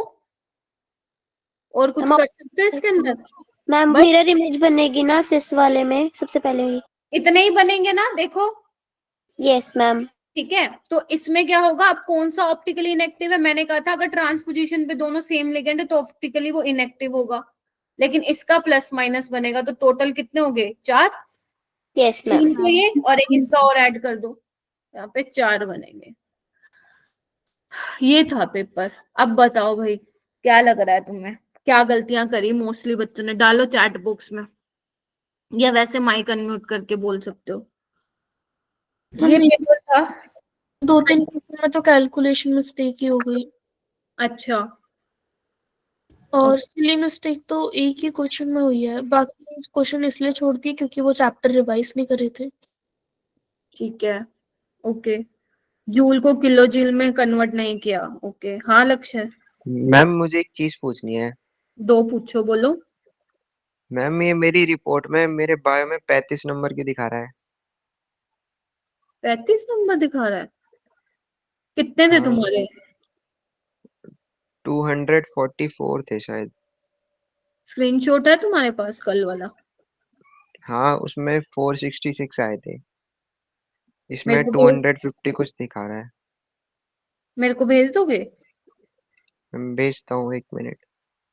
और कुछ कर सकते हो इसके अंदर? मैम बस मिरर इमेज बनेगी ना सिस वाले में सबसे पहले ही। इतने ही बनेंगे ना, देखो। Yes ma'am. ठीक है, तो इसमें क्या होगा, अब कौन सा ऑप्टिकली इनएक्टिव है? मैंने कहा था अगर ट्रांस पोजीशन पे दोनों सेम लिगेंड है तो ऑप्टिकली वो इनएक्टिव होगा, लेकिन इसका प्लस माइनस बनेगा, तो टोटल कितने हो गए? 4। Yes ma'am. 3 तो ये और एक इसका और ऐड कर दो, यहाँ पे 4 बनेंगे। ये था पेपर। अब बताओ भाई, क्या लग रहा है तुम्हें, क्या गलतियां करी मोस्टली बच्चों ने? डालो चैट बॉक्स में, या वैसे माइक अनम्यूट करके बोल सकते हो। ये पेपर था। 2-3 क्वेश्चन में तो कैलकुलेशन मिस्टेक ही हो गई, अच्छा, और सिली मिस्टेक तो एक ही क्वेश्चन में हुई है, बाकी क्वेश्चन इसलिए छोड़ दिए क्योंकि वो चैप्टर रिवाइज नहीं करे थे। ठीक है, ओके। जूल को किलो जूल में कन्वर्ट नहीं किया, ओके। हाँ लक्ष्य, मैम मुझे एक चीज पूछनी है। 2 पूछो, बोलो। मैम ये मेरी रिपोर्ट में मेरे बायो में 35 नंबर की दिखा रहा है। 35 नंबर दिखा रहा है? कितने थे हाँ, तुम्हारे? 244 थे शायद। स्क्रीनशॉट है तुम्हारे पास कल वाला? हाँ उसमें 466 आए थे, मेरे इसमें को भेज 250 कुछ दिखा रहा है। मेरे को भेज दोगे? मैं भेजता हूँ, 1 मिनट।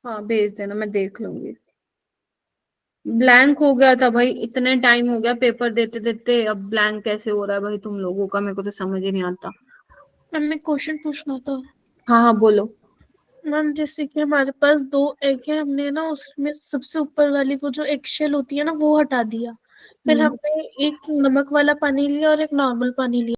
हाँ भेज देना, मैं देख लूंगी। ब्लैंक हो गया था भाई, इतने टाइम हो गया पेपर देते देते, अब ब्लैंक कैसे हो रहा है भाई तुम लोगों का, मेरे को तो समझ ही नहीं आता। हमें क्वेश्चन पूछना था। हाँ हाँ बोलो। मैम जैसे कि हमारे पास 2 एग है, हमने ना उसमें सबसे ऊपर वाली वो जो एग शेल होती है ना वो हटा दिया, फिर हमने एक नमक वाला पानी लिया और एक नॉर्मल पानी लिया।